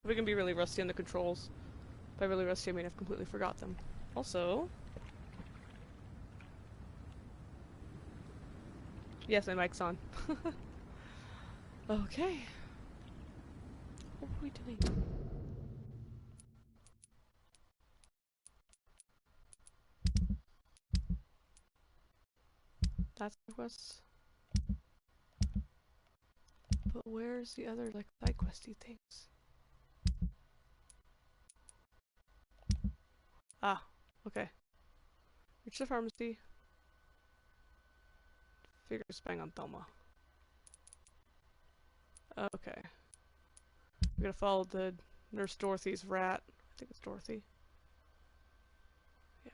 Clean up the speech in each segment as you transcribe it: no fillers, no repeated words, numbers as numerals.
We can be really rusty on the controls. By really rusty, I mean I've completely forgot them. Also... Yes, my mic's on. Okay. What were we doing? That's the quest. But where's the other, like, side questy things? Ah, okay. Reach the pharmacy. Figure spying on Thelma. Okay. We gotta follow the Nurse Dorothy's rat. I think it's Dorothy. Yeah.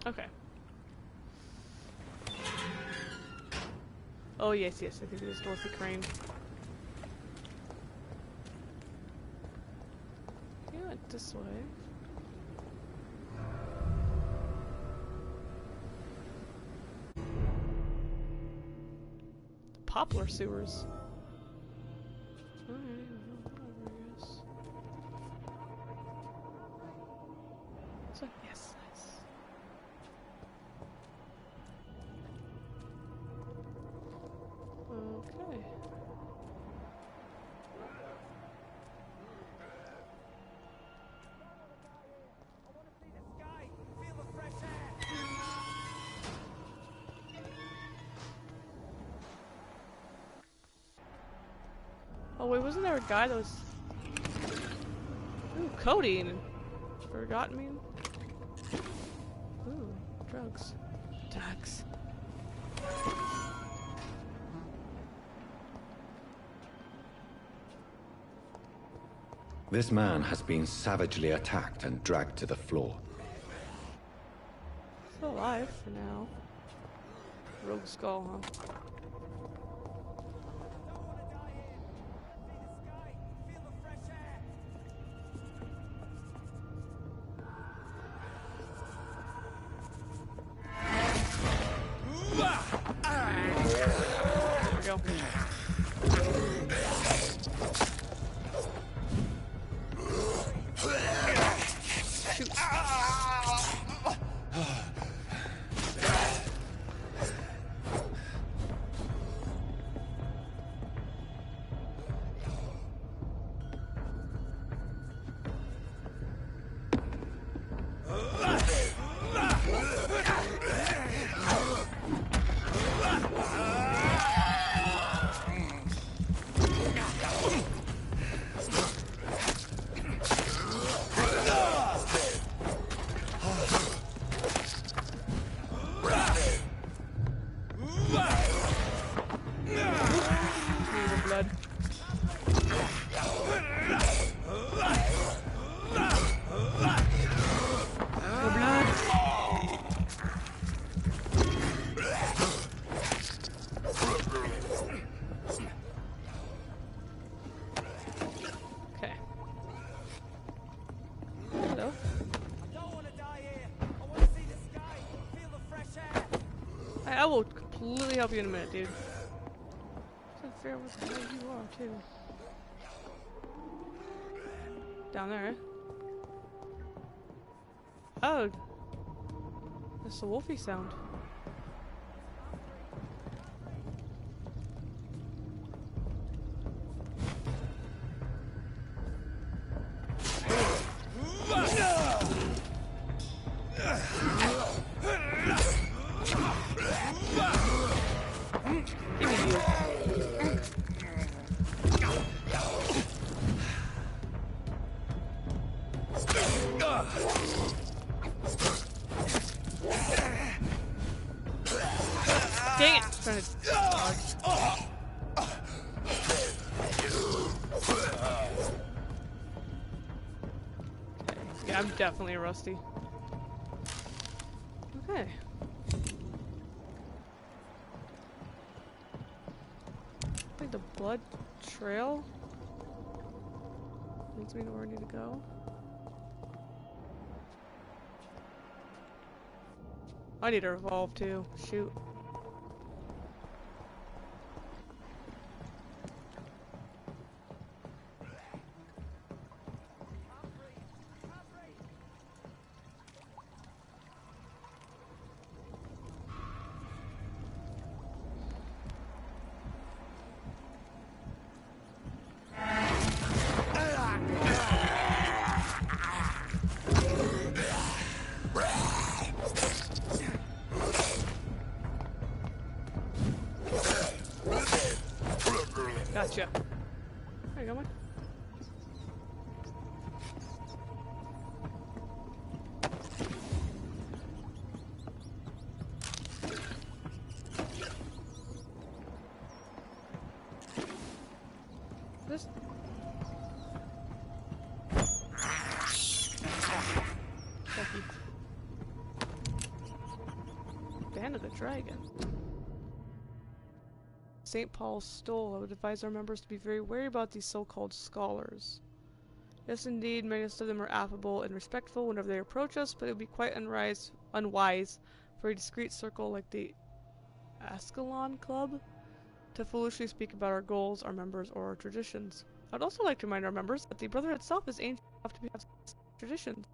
Okay. Oh yes, yes, I think it is Dorothy Crane. He went this way. The Poplar Sewers. Alright, whatever, I guess. So, yes, nice. Okay. Oh wait, wasn't there a guy that was... Ooh, codeine! Forgotten me? Ooh, drugs. Drugs. This man has been savagely attacked and dragged to the floor. Still alive for now. Rogue skull, huh? There we go. Shoot. Blood. Okay. Hello. I will completely help you in a minute, dude. It's unfair what the hell you are, too. Down there, eh? Oh! That's the wolfie sound. Give me you. Dang it! I'm trying to dodge. Yeah, I'm definitely a rusty. Okay. I think the blood trail leads me to where I need to go. I need to revolve too. Shoot. Gotcha. There you go, man. This. Lucky. Band of the Dragon. St. Paul's Stole. I would advise our members to be very wary about these so-called scholars. Yes, indeed, many of them are affable and respectful whenever they approach us, but it would be quite unwise for a discreet circle like the Ascalon Club to foolishly speak about our goals, our members, or our traditions. I'd also like to remind our members that the Brotherhood itself is ancient enough to have traditions.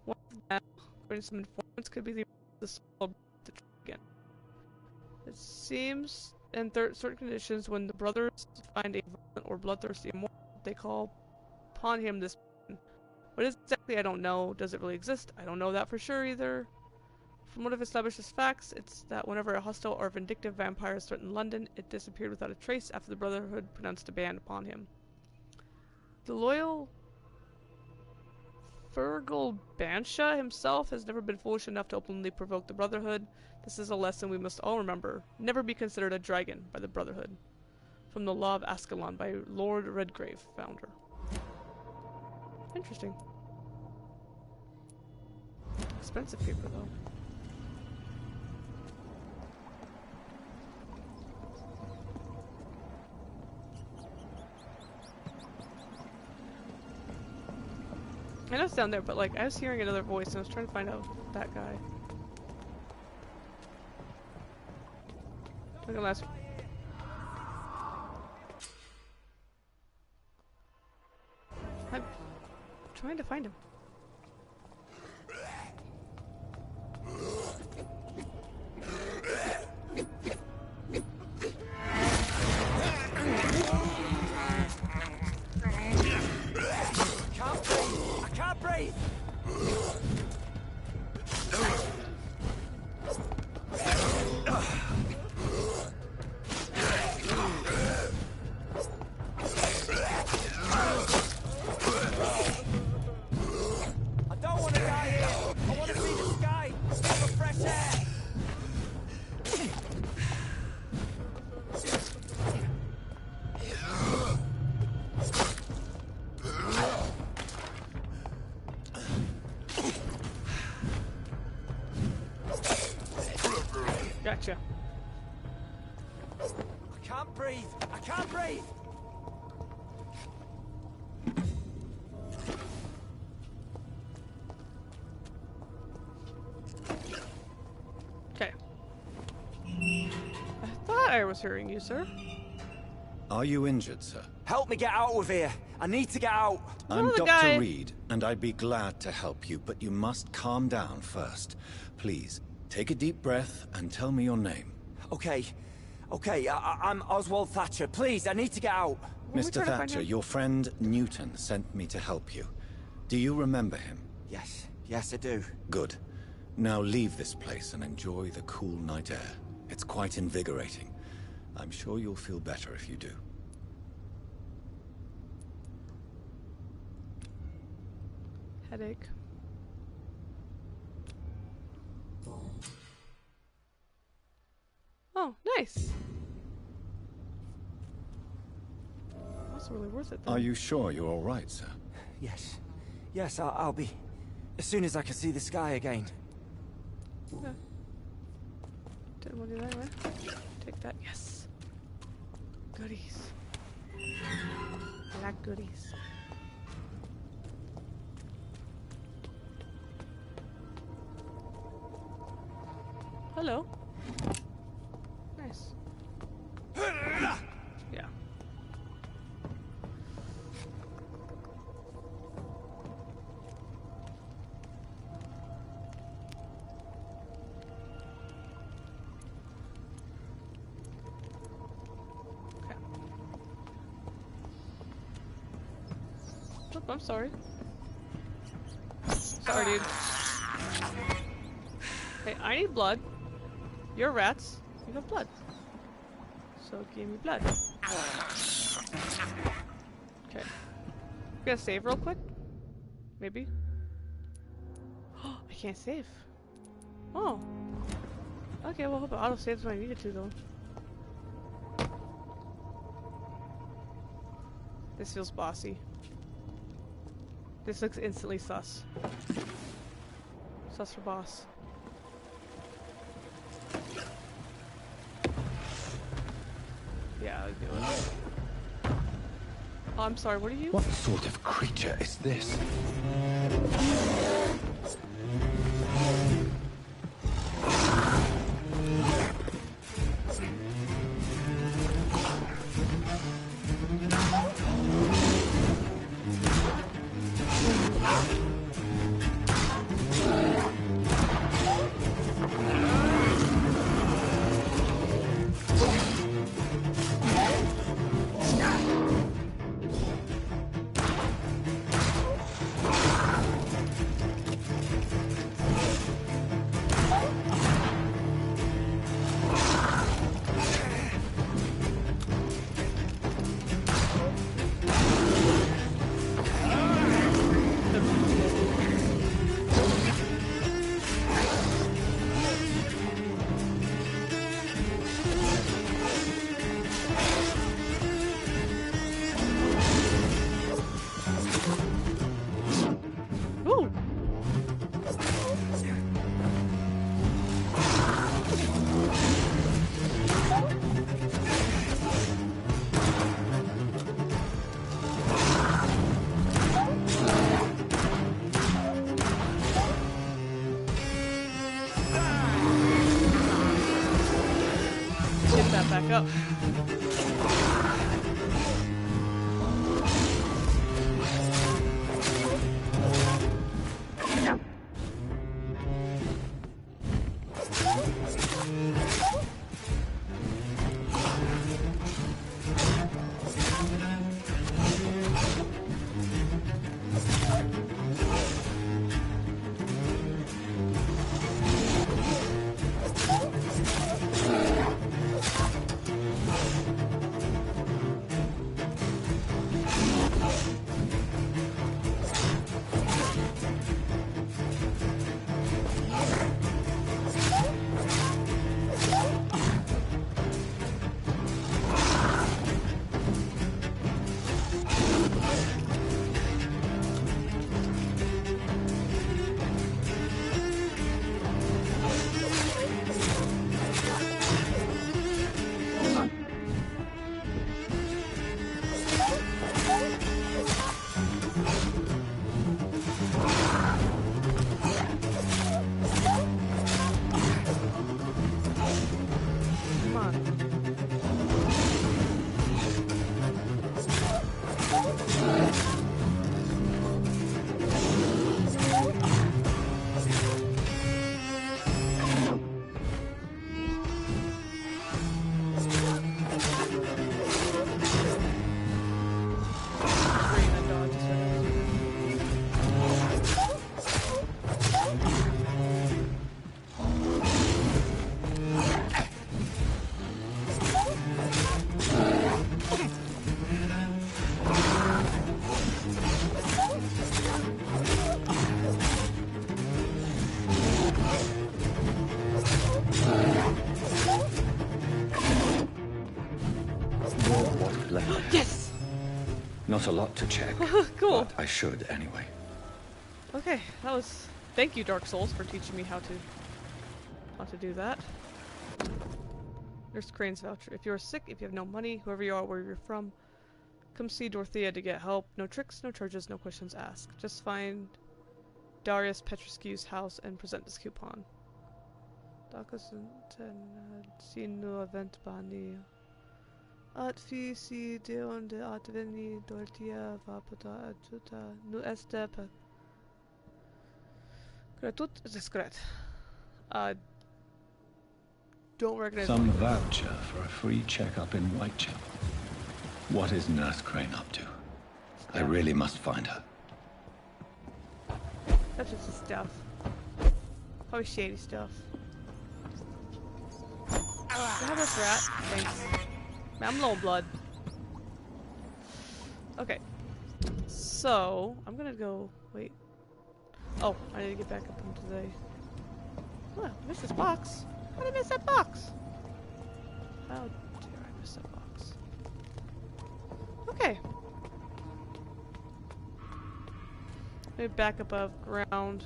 One of them, according to some informants, could be the soul of the dragon. It seems, in certain conditions, when the brothers find a violent or bloodthirsty immortal, they call upon him this man. What is exactly, I don't know. Does it really exist? I don't know that for sure either. From what I've established as facts, it's that whenever a hostile or vindictive vampire is threatened London, it disappeared without a trace after the Brotherhood pronounced a ban upon him. The loyal Fergal Bansha himself has never been foolish enough to openly provoke the Brotherhood. This is a lesson we must all remember. Never be considered a dragon by the Brotherhood. From the Law of Ascalon by Lord Redgrave, founder. Interesting. Expensive paper, though. I know it's down there, but like, I was hearing another voice and I was trying to find out that guy. Look at last. I'm trying to find him. Gotcha. I can't breathe! I can't breathe! Okay. I thought I was hearing you, sir. Are you injured, sir? Help me get out of here! I need to get out! I'm the Dr. guy. Reed, and I'd be glad to help you, but you must calm down first. Please, take a deep breath and tell me your name. Okay. I'm Oswald Thatcher. Please, I need to get out. Mr. Thatcher, your friend Newton sent me to help you. Do you remember him? Yes, I do. Good. Now leave this place and enjoy the cool night air. It's quite invigorating. I'm sure you'll feel better if you do. Headache. Oh, nice. That's really worth it, though. Are you sure you're all right, sir? Yes, I'll be. As soon as I can see the sky again. Okay. Didn't want to do that anyway. Take that, yes. Goodies. I like goodies. Hello. Nice. Yeah. Okay. Oh, I'm sorry. Sorry, dude. Hey, I need blood. You're rats. You have blood. So give me blood. Okay. Gonna save real quick? Maybe? I can't save. Oh. Okay, well, hope it auto-saves when I needed to, though. This feels bossy. This looks instantly sus. Sus for boss. Yeah, I'll do it. Oh, I'm sorry, what are you? What sort of creature is this? Ooh! Get that back up. Come on. Green and dodge is right. What's left? Yes! Not a lot to check. Cool. But I should anyway. Okay, that was... Thank you, Dark Souls, for teaching me how to do that. Nurse Crane's voucher. If you are sick, if you have no money, whoever you are, where you're from, come see Dorothea to get help. No tricks, no charges, no questions asked. Just find Darius Petrescu's house and present this coupon. Sino event bani. At fi si de onde atveni Dorothea vapota ajuta nu este pe. Gratut discret. Don't recognize Some voucher for a free checkup in Whitechapel. What is Nurse Crane up to? I really must find her. That's just stuff. Probably shady stuff. Can I have this rat? Thanks. Man, I'm low on blood. Okay. So, I'm gonna go... Wait. Oh, I need to get back up into the... Oh, I missed this box. How did I miss that box? How dare I miss that box? Okay. Let me back above ground.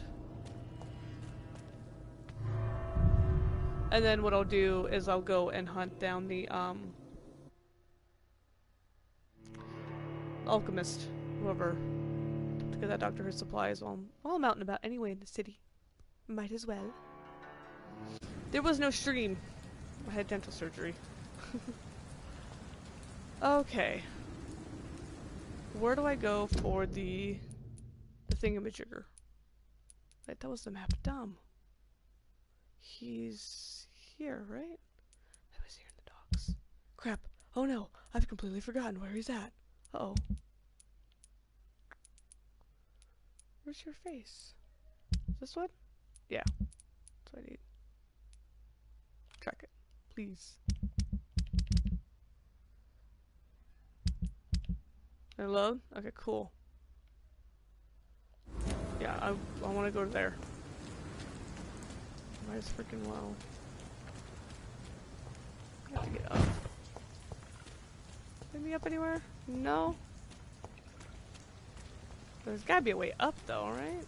And then what I'll do is I'll go and hunt down the, alchemist, whoever, to get that Doctor Who supplies while I'm out and about anyway in the city. Might as well. There was no stream. I had dental surgery. Okay. Where do I go for the thingamajigger? Wait, that was the map. Dumb. He's here, right? I was here in the docks. Crap. Oh no, I've completely forgotten where he's at. Uh-oh. Where's your face? This one? Yeah. That's what I need. Track it. Please. Hello? Okay, cool. Yeah, I want to go there. Might as freaking well. I have to get up. Get me up anywhere? No? There's gotta be a way up though, right?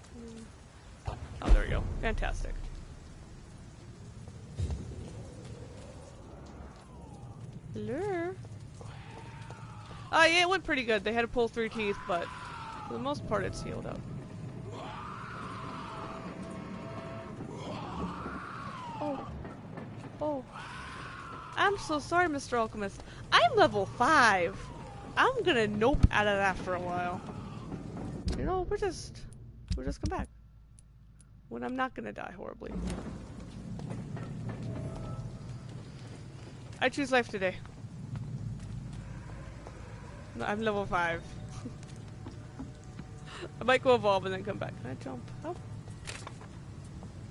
Oh, there we go. Fantastic. Hello? Yeah, it went pretty good. They had to pull 3 teeth, but for the most part it's healed up. Oh. Oh. I'm so sorry, Mr. Alchemist. I'm level 5. I'm gonna nope out of that for a while. You know, we'll just come back. When I'm not gonna die horribly. I choose life today. No, I'm level 5. I might go evolve and then come back. Can I jump? Oh. How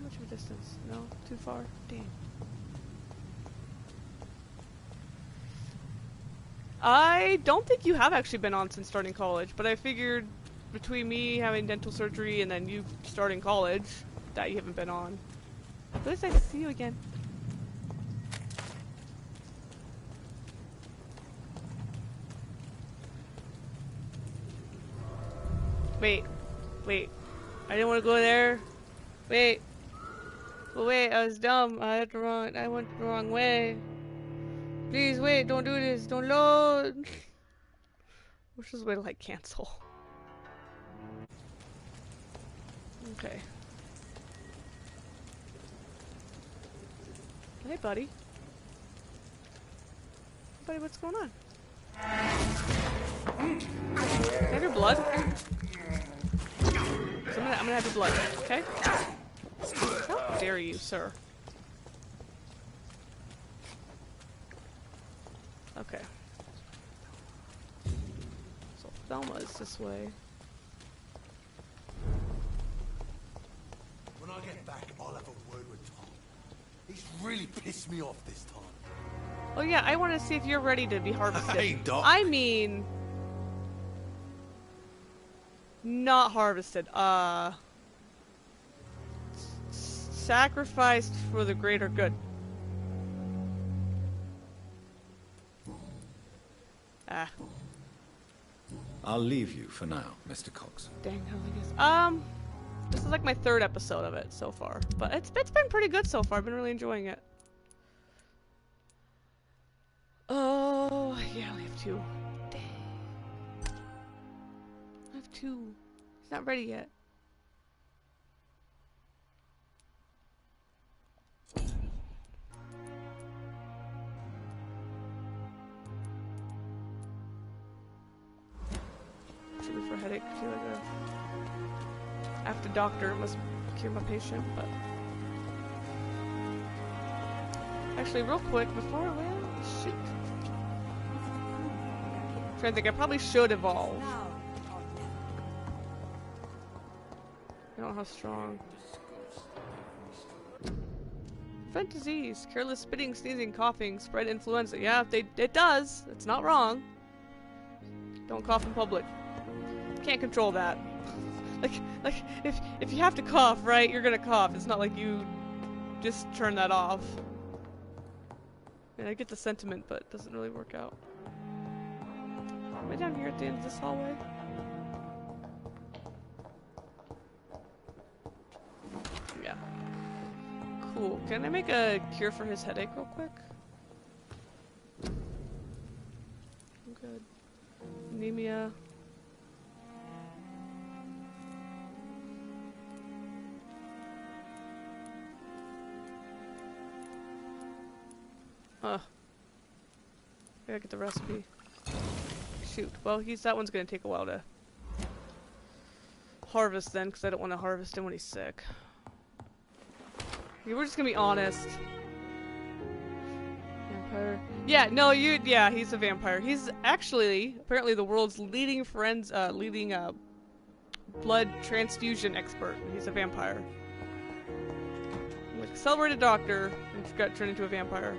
much of a distance? No? Too far? Dang. I don't think you have actually been on since starting college, but I figured between me having dental surgery and then you starting college that you haven't been on. But it's nice to see you again. Wait. I didn't want to go there. Wait. Well, wait, I was dumb. I went the wrong way. Please wait, don't do this. Don't load. Let's just wait till I cancel. Okay. Hey, buddy. Buddy, what's going on? Can I have your blood? So I'm gonna have your blood, okay? How dare you, sir? Okay. So Thelma is this way. When I get back, I'll have a word with Tom. He's really pissed me off this time. Oh yeah, I want to see if you're ready to be harvested. Hey, Doc. I mean... not harvested. Sacrificed for the greater good. Ah. I'll leave you for now, Mr. Cox. Dang, how I guess. This is like my 3rd episode of it so far, but it's been pretty good so far. I've been really enjoying it. Oh, yeah, I only have 2. Dang. I have 2. He's not ready yet. Should be for headache. I feel like after doctor must cure my patient, but actually, real quick before I went, shoot. I'm trying to think. I probably should evolve. I don't know how strong. Prevent disease, careless spitting, sneezing, coughing, spread influenza. Yeah, it does. It's not wrong. Don't cough in public. Can't control that. like if you have to cough, right? You're gonna cough. It's not like you just turn that off. And I get the sentiment, but it doesn't really work out. Am I down here at the end of this hallway? Yeah. Cool. Can I make a cure for his headache real quick? I'm good. Anemia. I gotta get the recipe. Shoot. Well, that one's gonna take a while to harvest then, because I don't want to harvest him when he's sick. Okay, we're just gonna be honest. Vampire. Yeah, no, yeah, he's a vampire. He's actually, apparently the world's leading blood transfusion expert. He's a vampire. Like a celebrated doctor, and got turned into a vampire.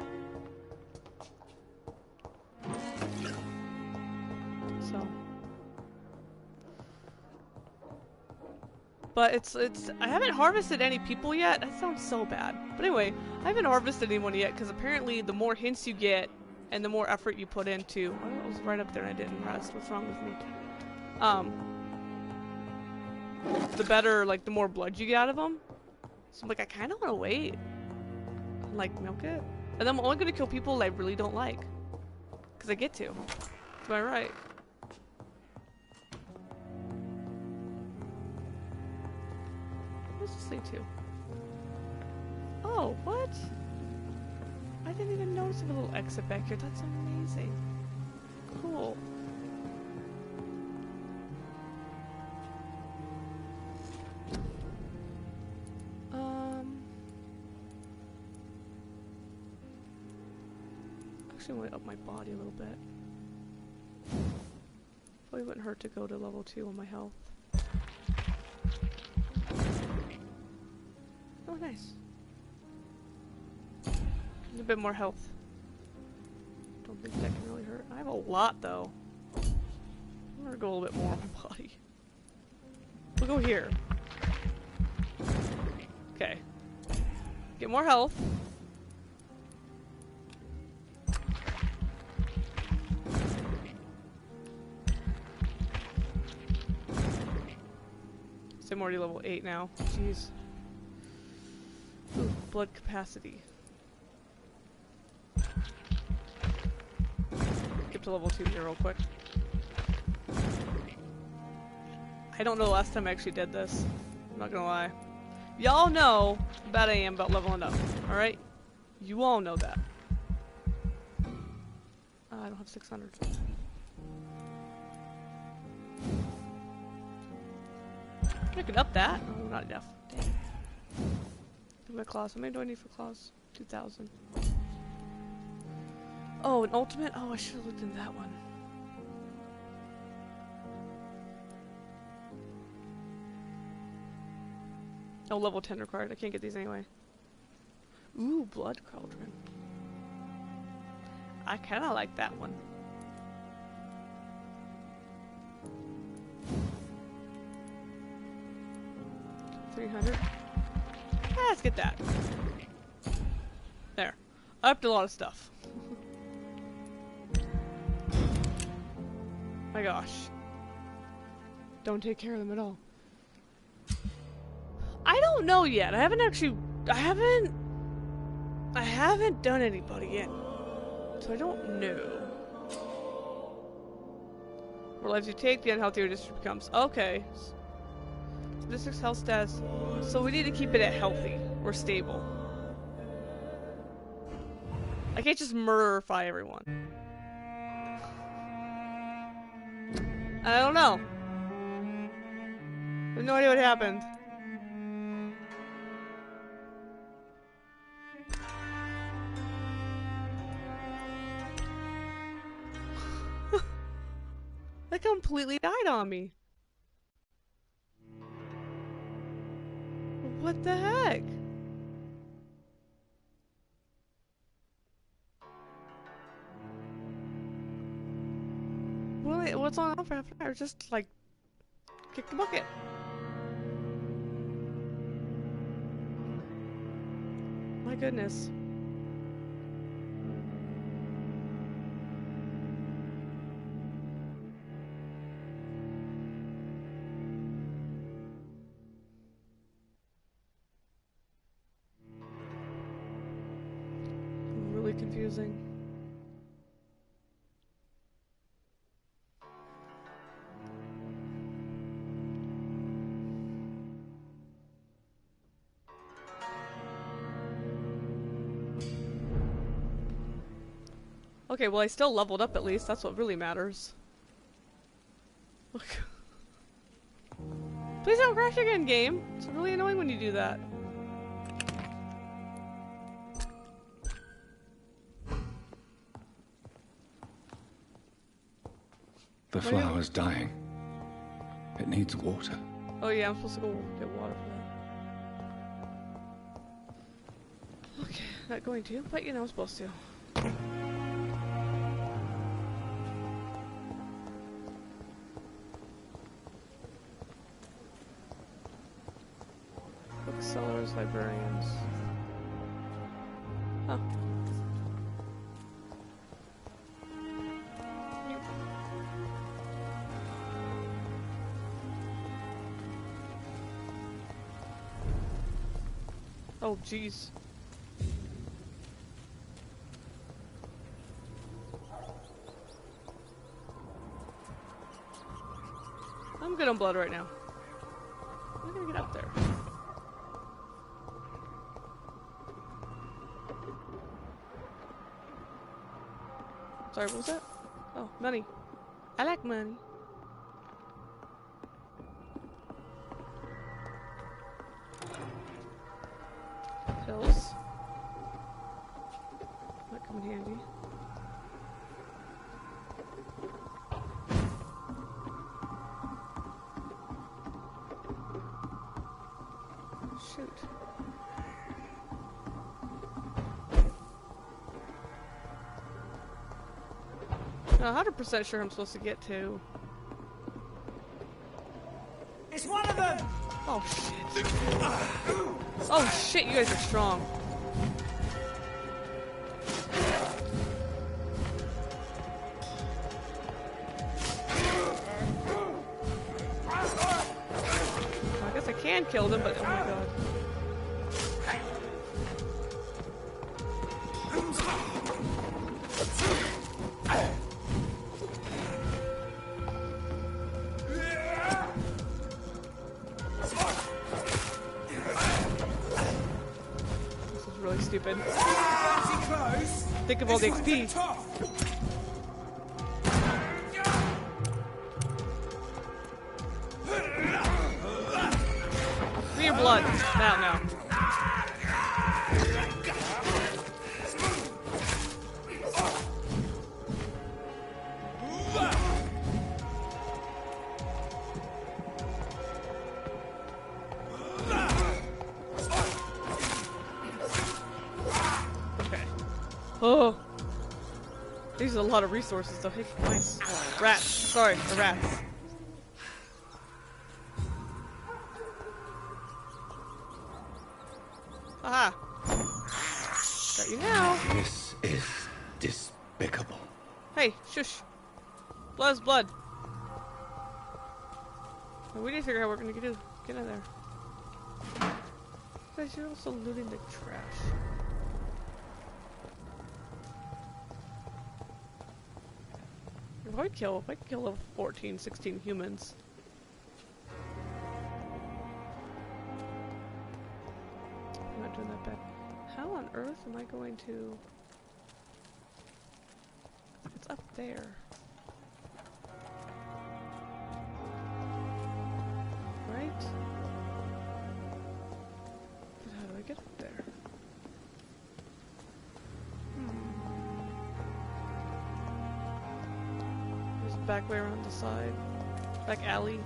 So. But it's I haven't harvested any people yet. That sounds so bad. But anyway, I haven't harvested anyone yet because apparently the more hints you get and the more effort you put into, oh, I was right up there and I didn't rest. What's wrong with me? The better, like, the more blood you get out of them. So I'm like, I kind of want to wait and, like, milk it. And then I'm only gonna kill people I really don't like, because I get to. Am I right? What's this lead to? Oh, what? I didn't even notice a little exit back here. That's amazing. Cool. Actually, I want to up my body a little bit. Probably wouldn't hurt to go to level 2 on my health. Oh, nice. A bit more health. Don't think that can really hurt. I have a lot, though. I'm gonna go a little bit more on my body. We'll go here. Okay. Get more health. So I'm already level 8 now. Jeez. Ooh, blood capacity. Get to level 2 here real quick. I don't know the last time I actually did this. I'm not gonna lie. Y'all know how bad I am about leveling up, alright? You all know that. I don't have 600. I could up that. Oh, not enough. Dang. My claws. How many do I need for claws? 2,000. Oh, an ultimate? Oh, I should have looked into that one. Oh, level 10 required. I can't get these anyway. Ooh, blood cauldron. I kind of like that one. $300. Let's get that. There. I upped a lot of stuff. My gosh. Don't take care of them at all. I don't know yet. I haven't done anybody yet. So I don't know. More lives you take, the unhealthier district becomes. Okay. District's health status. So we need to keep it at healthy or stable. I can't just murderify everyone. I don't know. I have no idea what happened. That completely died on me. What the heck? What's on for half an hour? Just like kick the bucket. My goodness. Really confusing. Okay, well I still leveled up at least. That's what really matters. Look. Please don't crash again, game. It's really annoying when you do that. The flower's dying. It needs water. Oh yeah, I'm supposed to go get water for that. Okay, not going to, but you know I'm supposed to. Booksellers, librarians. Oh. Oh, jeez. I'm good on blood right now. I'm gonna get up there. Sorry, what was that? Oh, money. I like money. Pills. Might come in handy. Shoot. Not 100% sure I'm supposed to get to. It's one of them! Oh shit. Oh shit, you guys are strong. I guess I can kill them, but oh my god. Stupid. Think of all the XP. Give me your blood. Now. Oh, these are a lot of resources though. Hey, nice. Rats. Sorry, the rats. Aha. Got you now. This is despicable. Hey, shush. Blood's blood. Well, we need to figure out what we're gonna get in there. Guys, you're also looting the trash. If I kill level 14, 16 humans. I'm not doing that bad. How on earth am I going to... It's up there. Right? But how do I get up there? Back way around the side. Back alley.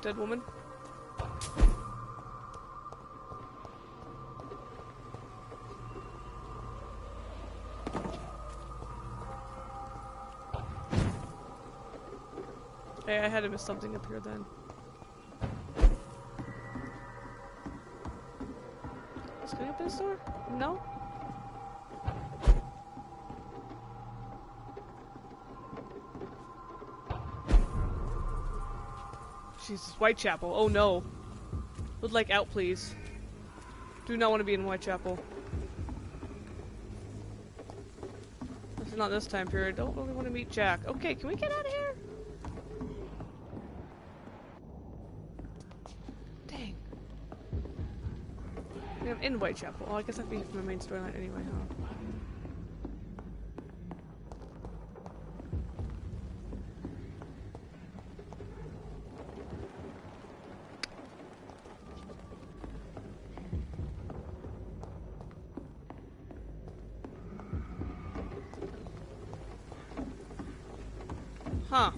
dead woman. Hey, I had to miss something up here then. Is it going up this door? No? Jesus, Whitechapel. Oh no. Would like out, please. Do not want to be in Whitechapel. This is not this time period. Don't really want to meet Jack. Okay, can we get out of here? Dang. I mean, I'm in Whitechapel. Oh, I guess that'd be my main storyline anyway, huh? Huh.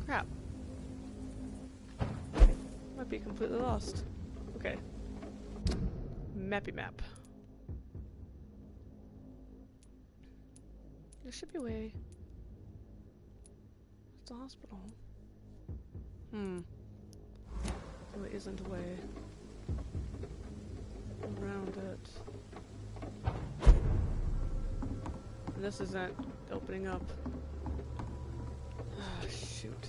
Crap. Might be completely lost. Okay. Mappy map. There should be a way. It's a hospital. There isn't a way around it. And this isn't opening up. Ah, shoot.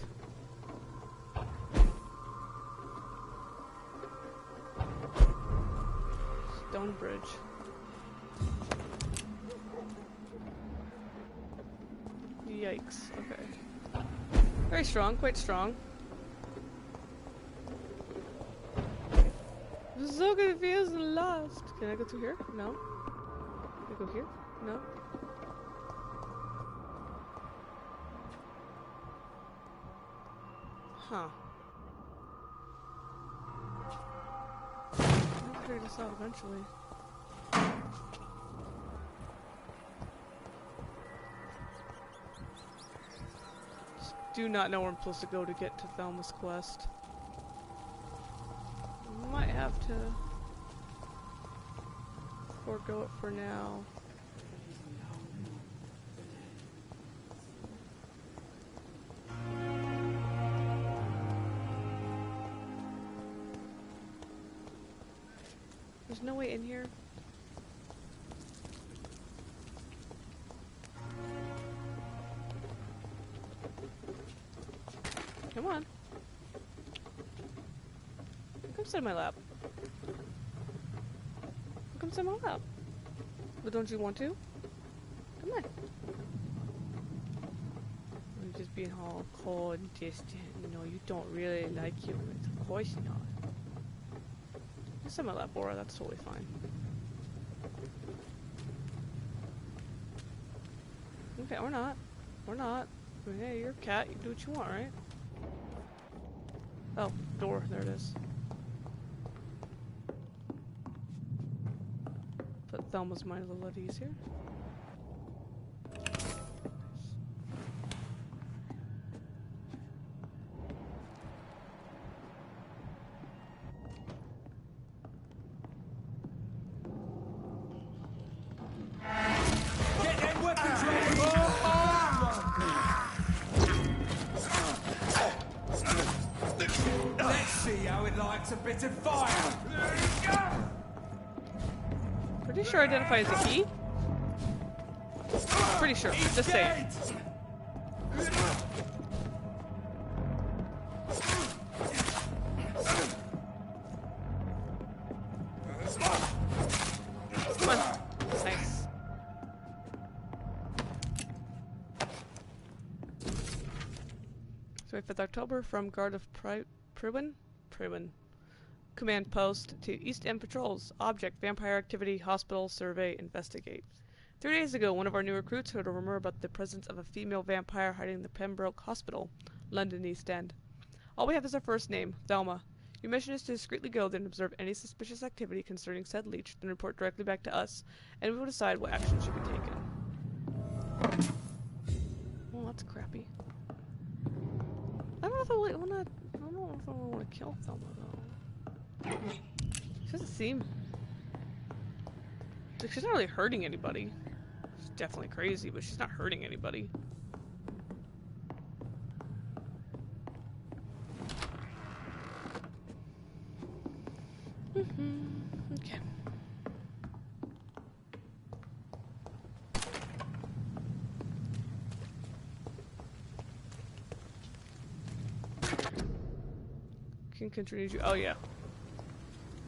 Stone bridge. Yikes. Okay. Very strong, quite strong. I'm so confused and lost. Can I go through here? No. Can I go here? No. Huh. I'll figure this out eventually. Just do not know where I'm supposed to go to get to Thelma's quest. Might have to forego it for now. There's no way in here. Come on. Come sit in my lap. Come sit in my lap. But don't you want to? Come on. I'm just being all cold and distant. You know, you don't really like humans. Of course not. Sit in my lap, Bora. That's totally fine. Okay, or not. Or not. I mean, hey, you're a cat. You do what you want, right? Oh, door. There it is. Put Thelma's mind a little at ease here. Get them weapons ready! Let's see how it likes a bit of fire! Pretty sure identifies a key. Pretty sure. Just saying. Come on. Nice. So 5th October from Guard of Prewin? Command post to East End Patrols. Object, vampire activity, hospital, survey, investigate. 3 days ago, one of our new recruits heard a rumor about the presence of a female vampire hiding in the Pembroke Hospital, London East End. All we have is her first name, Thelma. Your mission is to discreetly go there and observe any suspicious activity concerning said leech, then report directly back to us, and we will decide what action should be taken. that's crappy. I don't know if I want to. I don't know if I want to kill Thelma though. She doesn't seem. Like, she's not really hurting anybody. She's definitely crazy, but she's not hurting anybody. Okay. Can continue to. Oh yeah.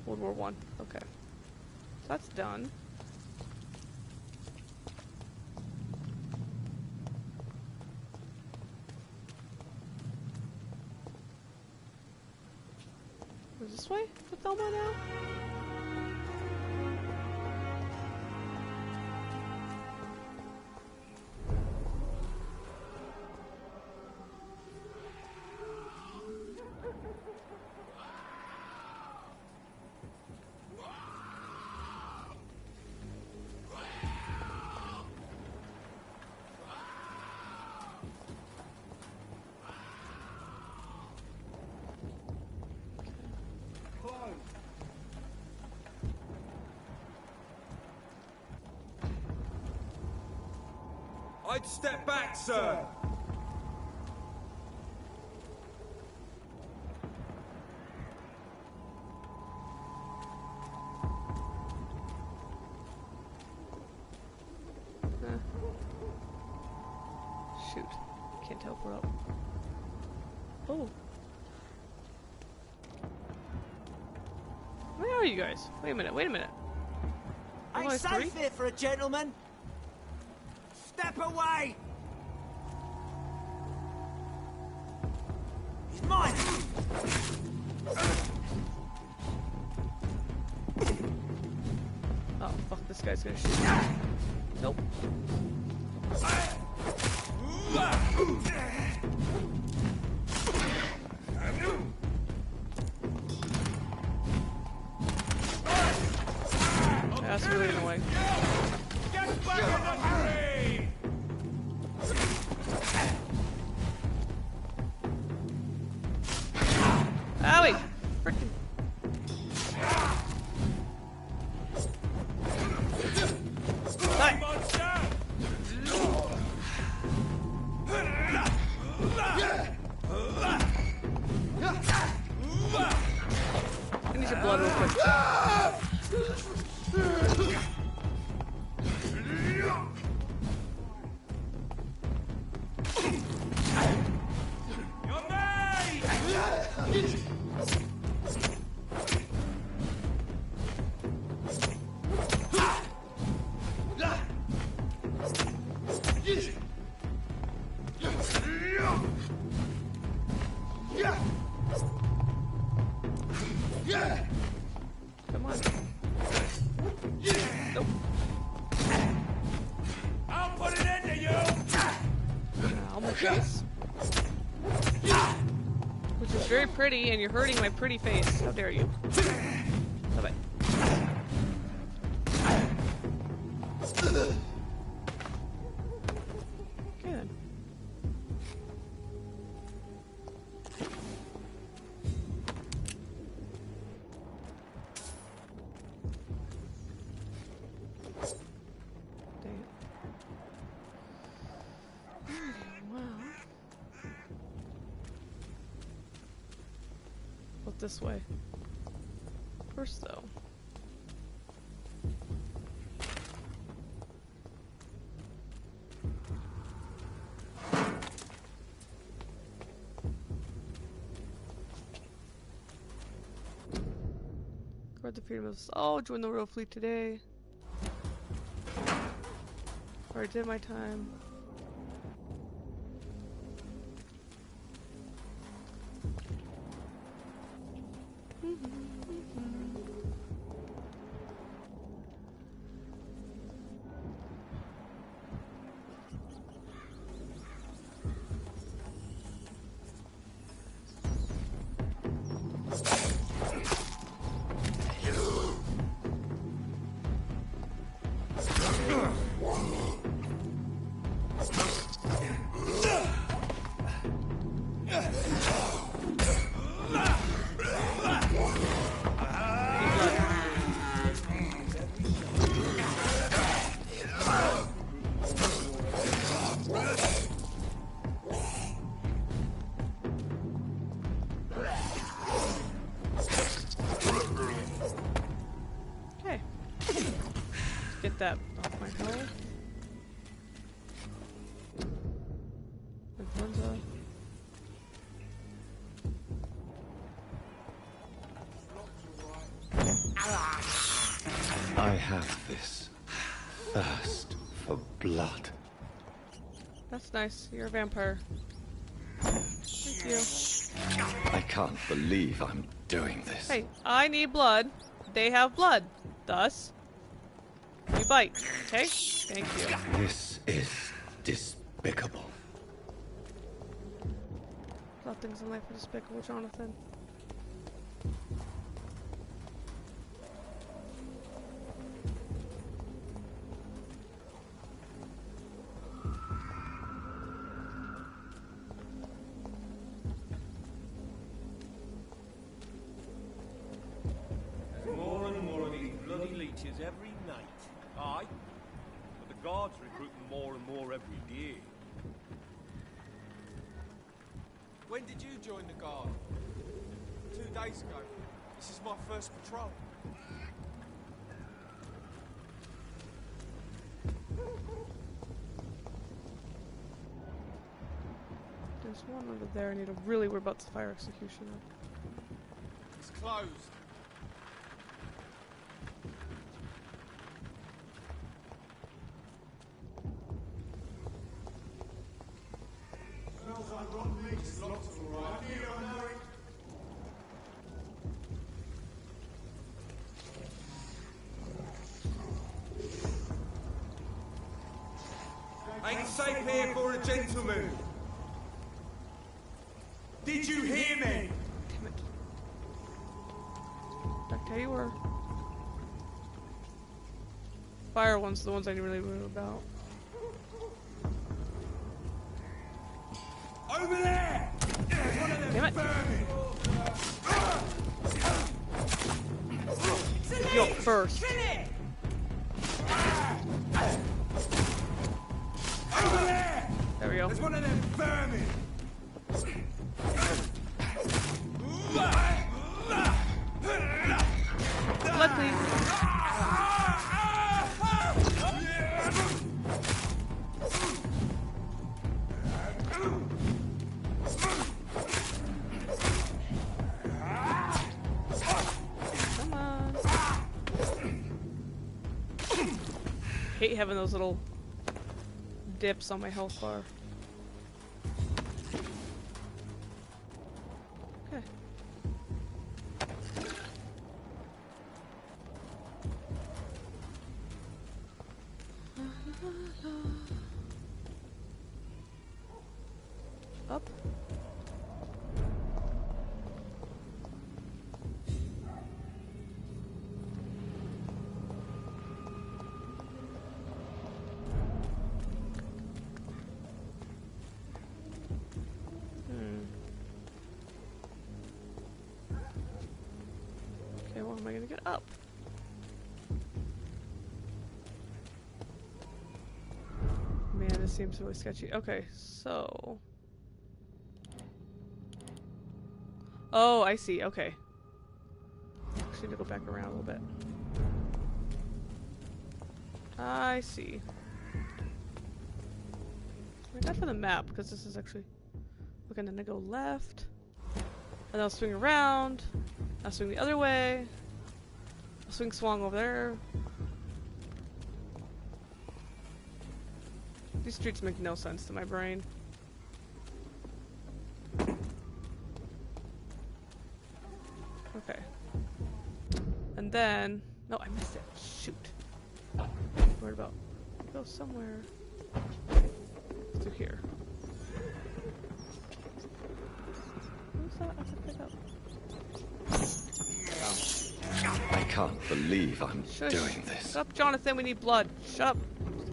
World War One. Okay. So that's done. Is this way for Thelma now? I'd step back, sir. Shoot. Can't tell if we're up. Oh. Where are you guys? Wait a minute, wait a minute. Ain't safe here for a gentleman. Step away! He's mine! Oh, fuck, this guy's gonna shoot. Nope. That's really annoying. Get back in the hurry! Owie! Frickin'. Die! I need your blood real quick. Come on. Nope. I'll put it into you! Almost face. Which is very pretty, and you're hurting my pretty face. How dare you? Bye-bye. Good. This way. First, though. Guard the freedom of... Oh, join the royal fleet today. Already did my time. get that off my health. Influenza. I have this thirst for blood. That's nice. You're a vampire. Thank you. I can't believe I'm doing this. Hey, I need blood. They have blood. Thus, you bite. Okay? Thank you. This is despicable. A lot of things in life are despicable, Jonathan. More and more of these bloody leeches every night. Aye. But the guards recruit more and more every day. When did you join the guard? 2 days ago. This is my first patrol. There's one over there. I need to really worry about the fire executioner. It's closed. Smells like rotten meat. It's locked all right. I know it. Ain't safe here for a gentleman. Did you hear me? Damn it. Back to how you were. Fire ones are the ones I really knew about. Over there! One of them Damn it. vermin! Yo, first. Over there! There we go. There's one of them vermin! Blood, please. Come on. Hate having those little dips on my health bar. Okay. Up. Okay, well, am I gonna get up? Man, this seems really sketchy. Okay, so... Oh, I see. Okay. Actually, need to go back around a little bit. I see. I got for the map, because this is actually... Looking, then I go left. And I'll swing around. I'll swing the other way. I'll swing swung over there. These streets make no sense to my brain. Okay. And then... No, I missed it. Shoot. Worried about... Go somewhere... through here. What's that I have to pick up? I can't believe I'm Shush. doing this. Shut up, Jonathan. We need blood. Shut up.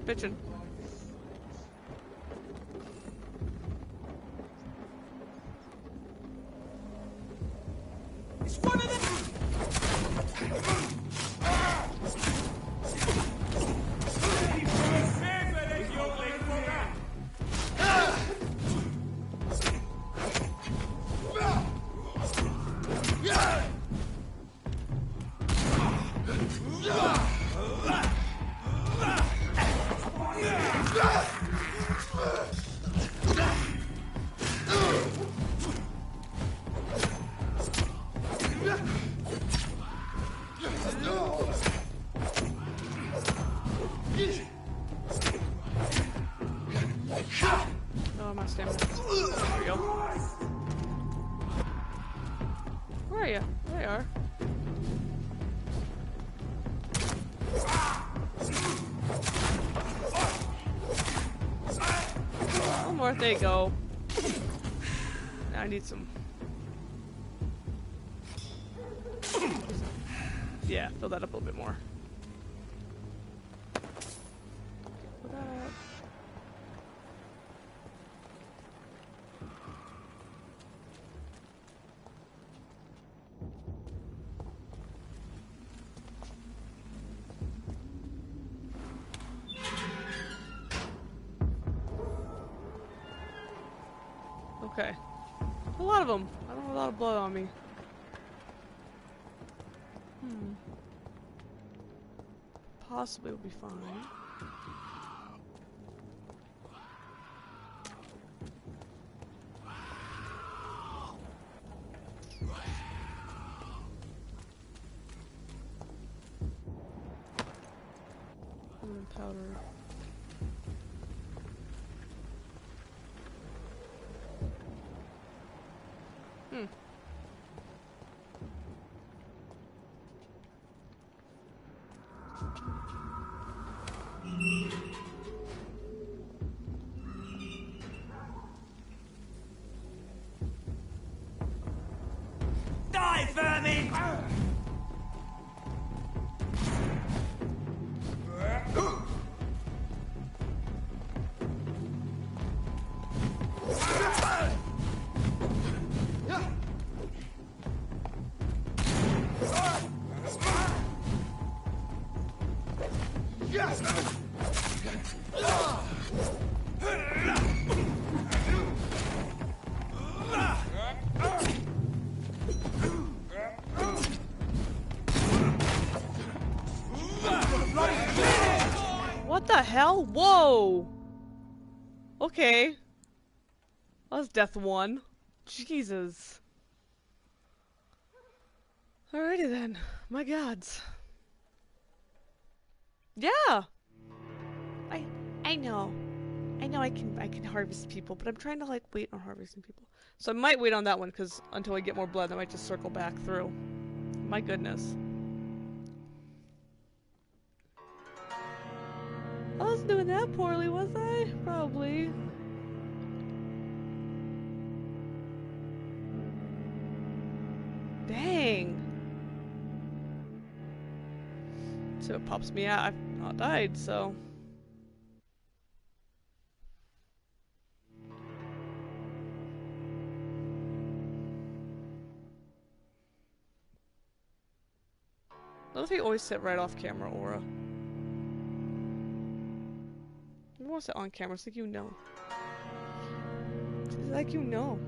Bitchin'. It's one of them! They are. One more. There you go. Now I need some. Yeah, fill that up a little bit more. Fill that up. Okay. A lot of them. I don't have a lot of blood on me. Possibly will be fine. Powder. Die, vermin! What the hell? Whoa! Okay. That was death one. Jesus. Alrighty then. My gods. Yeah! I know. I know I can harvest people, but I'm trying to like wait on harvesting people. So I might wait on that one because until I get more blood, I might just circle back through. My goodness. I wasn't doing that poorly, was I? Probably. Dang. So it pops me out. I've not died, so. I don't think you always sit right off camera, Aura. You want to sit on camera, it's like you know. It's like you know.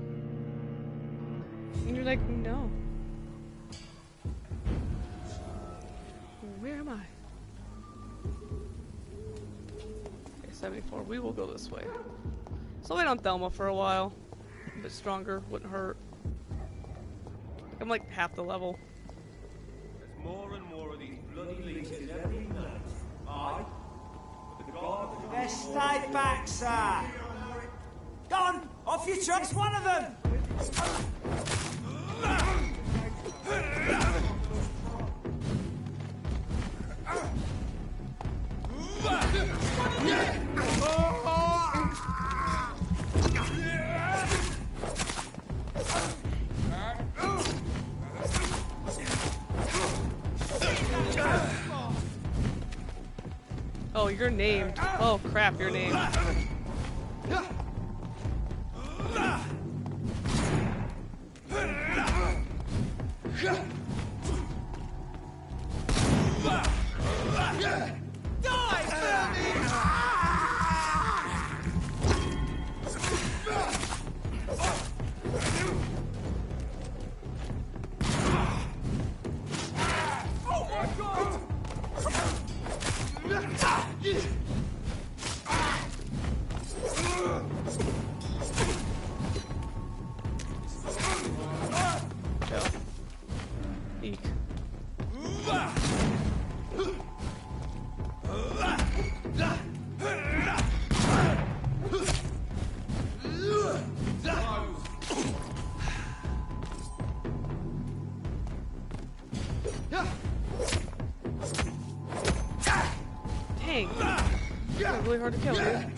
And you're like, no. Where am I? Okay, 74. We will go this way. So I'll wait on Thelma for a while. A bit stronger, wouldn't hurt. I'm like half the level. There's more and more of these bloody leeches every night. Aye. But the god... Best stay back, sir. Go on, off you trucks, one of them. Oh, you're named. Oh crap, you're named. Eek. Dang. They're really hard to kill, dude.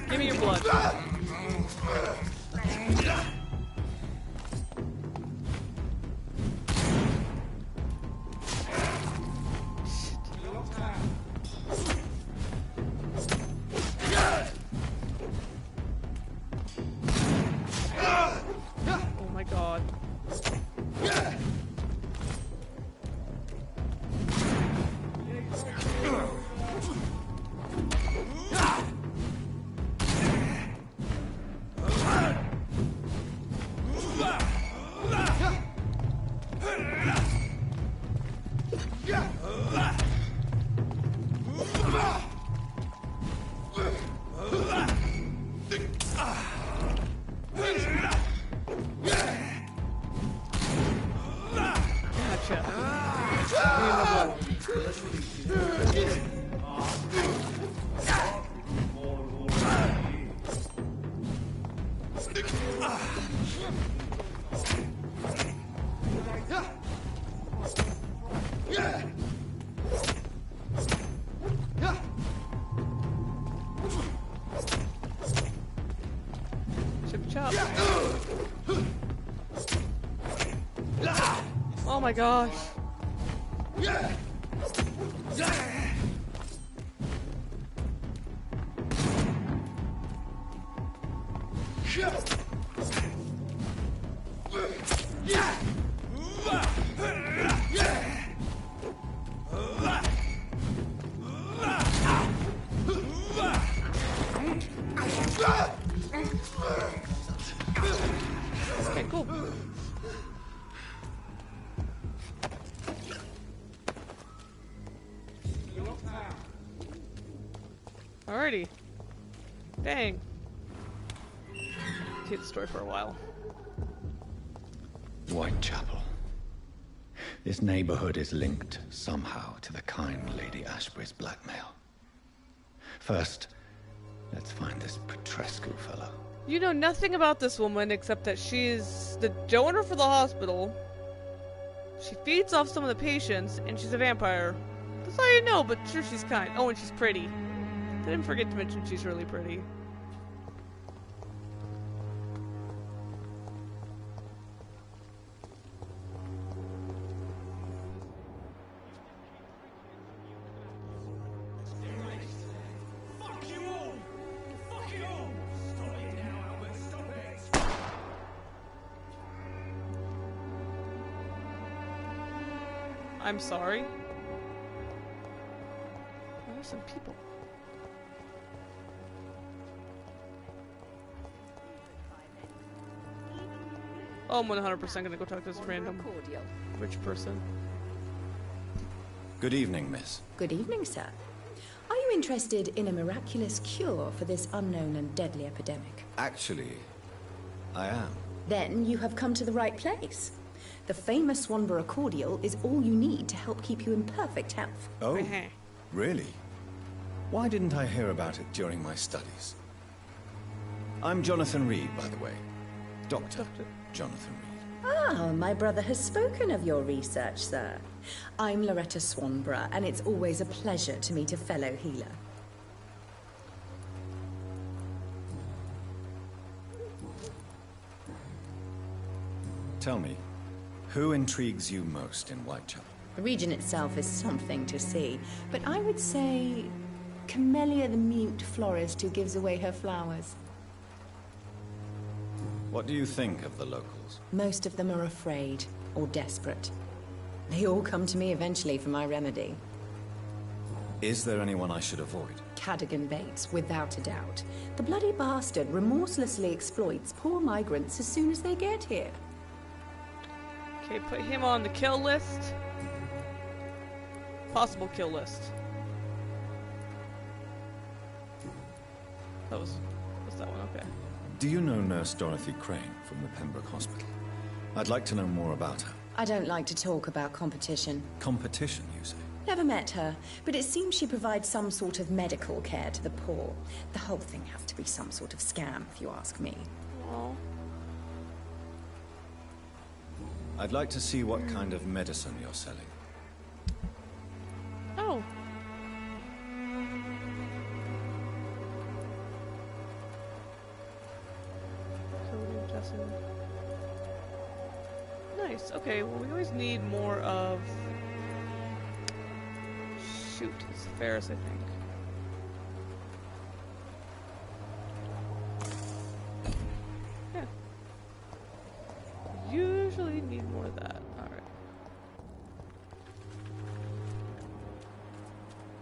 Give me your blood. Oh my god. Oh my gosh. Okay, cool. Alrighty. Dang. See the story for a while. Whitechapel. This neighborhood is linked somehow to the kind Lady Ashbury's blackmail. First, let's find this Petrescu fellow. You know nothing about this woman except that she's the donor for the hospital. She feeds off some of the patients, and she's a vampire. That's all you know, but sure she's kind. Oh, and she's pretty. I didn't forget to mention she's really pretty. I'm sorry. Oh, there's some people. Oh, I'm 100% gonna go talk to this random rich person. Good evening, miss. Good evening, sir. Are you interested in a miraculous cure for this unknown and deadly epidemic? Actually, I am. Then you have come to the right place. The famous Swanborough cordial is all you need to help keep you in perfect health. Oh, really? Why didn't I hear about it during my studies? I'm Jonathan Reed, by the way. Doctor Jonathan Reed. Ah, my brother has spoken of your research, sir. I'm Loretta Swanborough, and it's always a pleasure to meet a fellow healer. Tell me, who intrigues you most in Whitechapel? The region itself is something to see, but I would say Camellia the mute florist who gives away her flowers. What do you think of the locals? Most of them are afraid or desperate. They all come to me eventually for my remedy. Is there anyone I should avoid? Cadogan Bates, without a doubt. The bloody bastard remorselessly exploits poor migrants as soon as they get here. Okay, put him on the kill list. Possible kill list. What's that one? Okay. Do you know Nurse Dorothy Crane from the Pembroke Hospital? I'd like to know more about her. I don't like to talk about competition. Competition, you say? Never met her, but it seems she provides some sort of medical care to the poor. The whole thing has to be some sort of scam, if you ask me. Oh. I'd like to see what kind of medicine you're selling. Oh. Cody, Justin. Nice. Okay, well, we always need more of... Shoot, it's Ferris, I think. Yeah. Usually need more of that. Alright.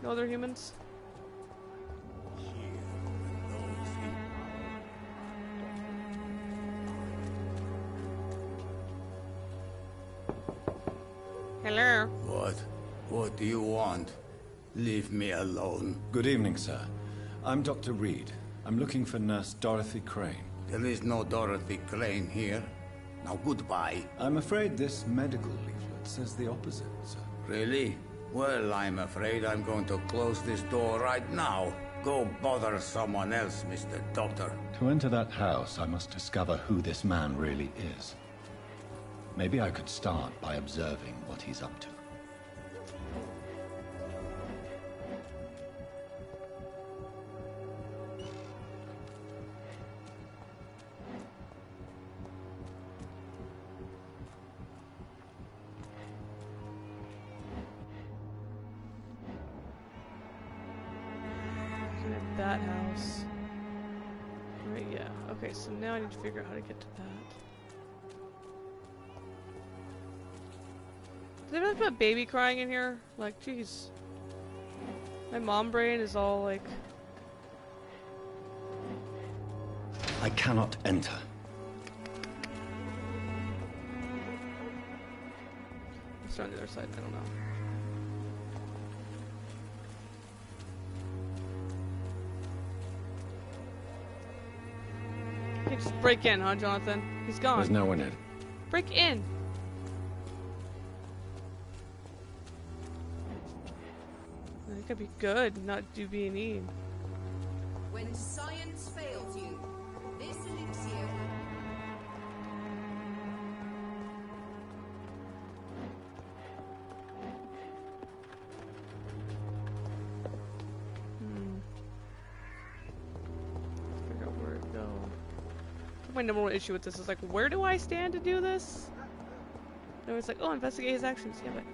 No other humans? Hello. What do you want? Leave me alone. Good evening, sir. I'm Dr. Reed. I'm looking for Nurse Dorothy Crane. There is no Dorothy Crane here. Now goodbye. I'm afraid this medical leaflet says the opposite, sir. Really? Well, I'm afraid I'm going to close this door right now. Go bother someone else, Mr. Doctor. To enter that house, I must discover who this man really is. Maybe I could start by observing what he's up to. That house. Right, yeah. Okay, so now I need to figure out how to get to that. Did they really put a baby crying in here? Like, jeez. My mom brain is all like... I cannot enter. It's on the other side, I don't know. Okay, just break in, huh, Jonathan? He's gone. There's no one in. Break in! That could be good, not do B&E. When science fails you, this elixir. Figure out where to go. My number one issue with this is like, where do I stand to do this? No, it's like, oh, investigate his actions. Yeah, but how?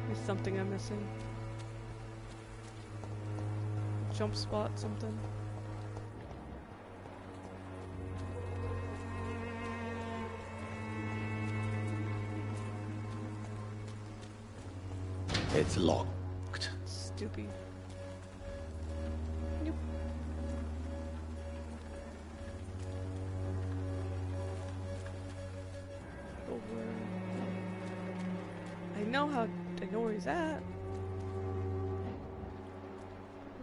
There's something I'm missing. Jump spot, something. It's locked. Stupid. Nope. Over. I know where he's at.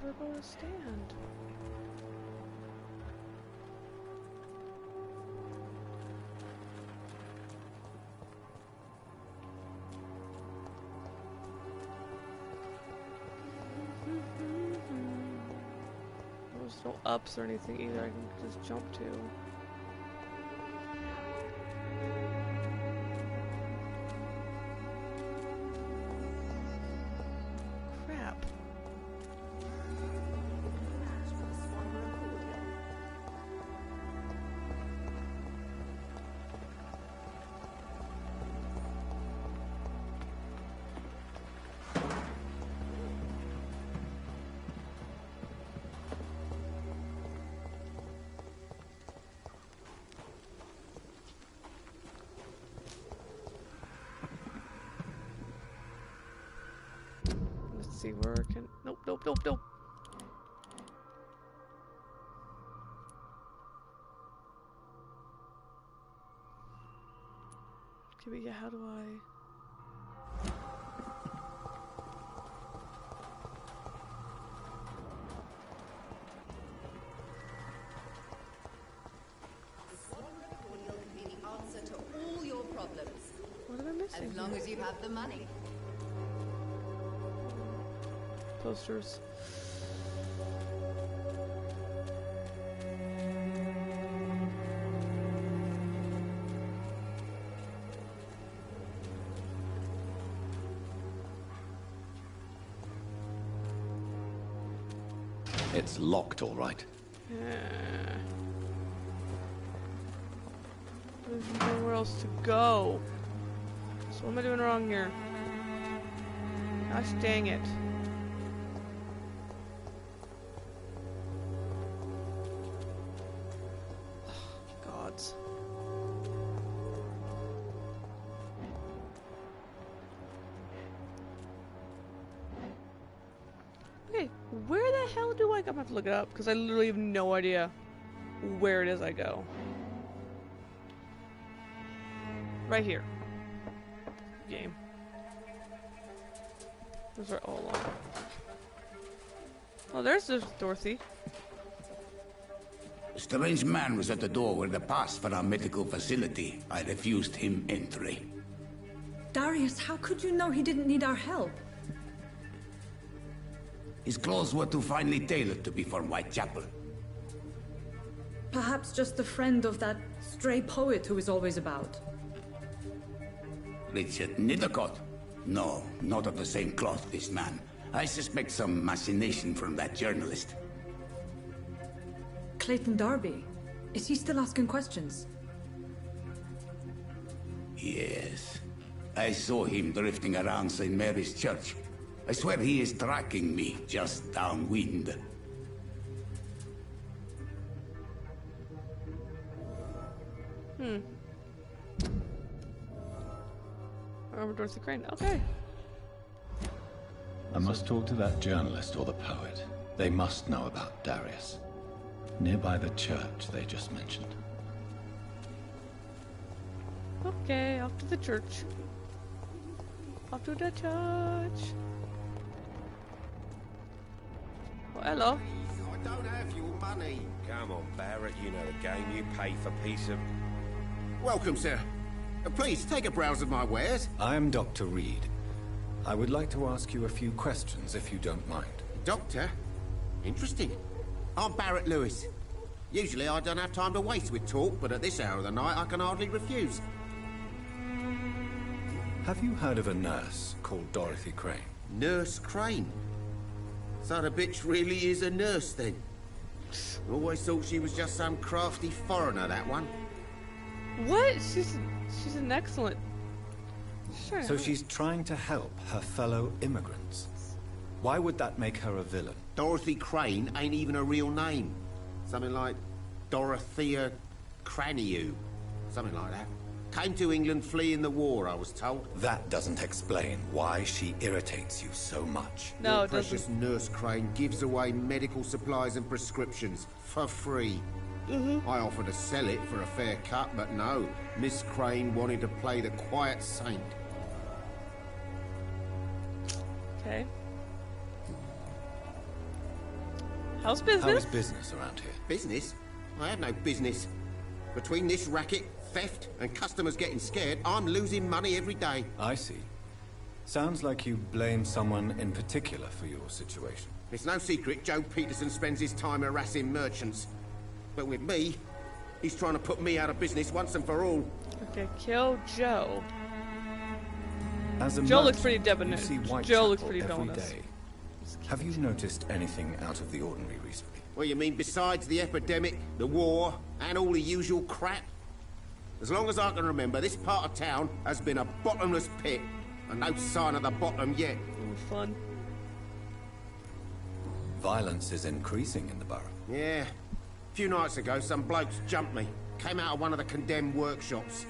Where do I go to stand? There's no ups or anything either I can just jump to. Crap. Let's see where I can. Nope, nope, nope, nope. Okay, but yeah, how do I? As long as you have the money. Posters. It's locked, all right. There's nowhere else to go. So what am I doing wrong here? Gosh dang it. Gods. Okay, where the hell do I go? I'm gonna have to look it up because I literally have no idea where it is I go. Right here. Game. Those are all along. Oh, there's Dorothy. A strange man was at the door with the pass for our medical facility. I refused him entry. Darius, how could you know he didn't need our help? His clothes were too finely tailored to be for Whitechapel. Perhaps just a friend of that stray poet who is always about. Richard Nithercott? No, not of the same cloth, this man. I suspect some machination from that journalist. Clayton Darby. Is he still asking questions? Yes. I saw him drifting around St. Mary's Church. I swear he is tracking me just downwind. Remember Dorothy Crane? Okay. I must talk to that journalist or the poet. They must know about Darius. Nearby the church they just mentioned. Okay, off to the church. Off to the church. Oh, hello. I don't have your money. Come on, Barrett, you know the game. You pay for piece of... Welcome, sir. Please, take a browse of my wares. I am Dr. Reed. I would like to ask you a few questions, if you don't mind. Doctor? Interesting. I'm Barrett Lewis. Usually I don't have time to waste with talk, but at this hour of the night I can hardly refuse. Have you heard of a nurse called Dorothy Crane? Nurse Crane? So the bitch really is a nurse, then? I always thought she was just some crafty foreigner, that one. What? She's an excellent... Sure. So she's trying to help her fellow immigrants. Why would that make her a villain? Dorothy Crane ain't even a real name. Something like Dorothea Craniu. Something like that. Came to England fleeing the war, I was told. That doesn't explain why she irritates you so much. No, Your precious Nurse Crane gives away medical supplies and prescriptions for free. I offered to sell it for a fair cut, but no. Miss Crane wanted to play the quiet saint. Okay. How's business? How is business around here? Business? I have no business. Between this racket, theft, and customers getting scared, I'm losing money every day. I see. Sounds like you blame someone in particular for your situation. It's no secret Joe Peterson spends his time harassing merchants. But with me, he's trying to put me out of business once and for all. Okay, kill Joe. As a Joe looks merchant, pretty debonair. you see Joe Whitechapel looks pretty every villainous. day. Have you noticed anything out of the ordinary recently? What, you mean besides the epidemic, the war, and all the usual crap? As long as I can remember, this part of town has been a bottomless pit, and no sign of the bottom yet. Ooh, fun. Violence is increasing in the borough. Yeah. A few nights ago, some blokes jumped me. Came out of one of the condemned workshops.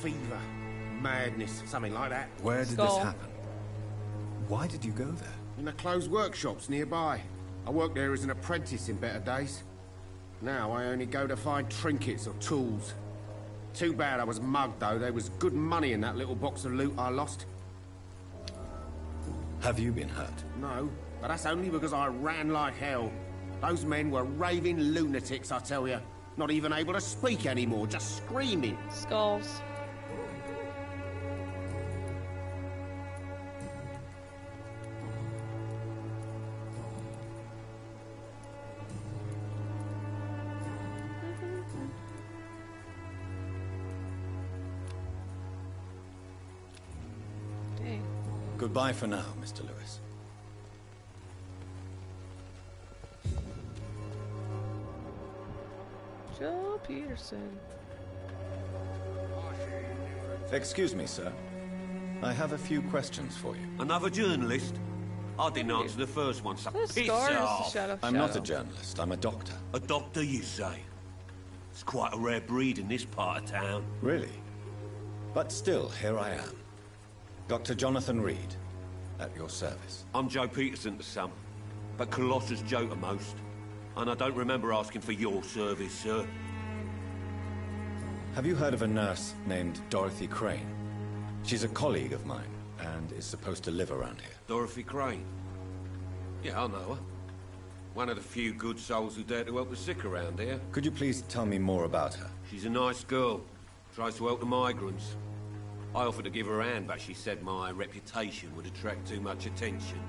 Fever. Madness. Something like that. Where did this happen? Why did you go there? In the closed workshops nearby. I worked there as an apprentice in better days. Now I only go to find trinkets or tools. Too bad I was mugged, though. There was good money in that little box of loot I lost. Have you been hurt? No, but that's only because I ran like hell. Those men were raving lunatics, I tell you. Not even able to speak anymore, just screaming. Skulls. Goodbye for now, Mr. Lewis. Joe Peterson. Excuse me, sir. I have a few questions for you. Another journalist? I didn't answer the first one, so piss off. I'm not a journalist, I'm a doctor. A doctor, you say? It's quite a rare breed in this part of town. Really? But still, here I am. Dr. Jonathan Reed, at your service. I'm Joe Peterson to some, but Colossus Joe to most. And I don't remember asking for your service, sir. Have you heard of a nurse named Dorothy Crane? She's a colleague of mine, and is supposed to live around here. Dorothy Crane? Yeah, I know her. One of the few good souls who dare to help the sick around here. Could you please tell me more about her? She's a nice girl. Tries to help the migrants. I offered to give her a hand, but she said my reputation would attract too much attention.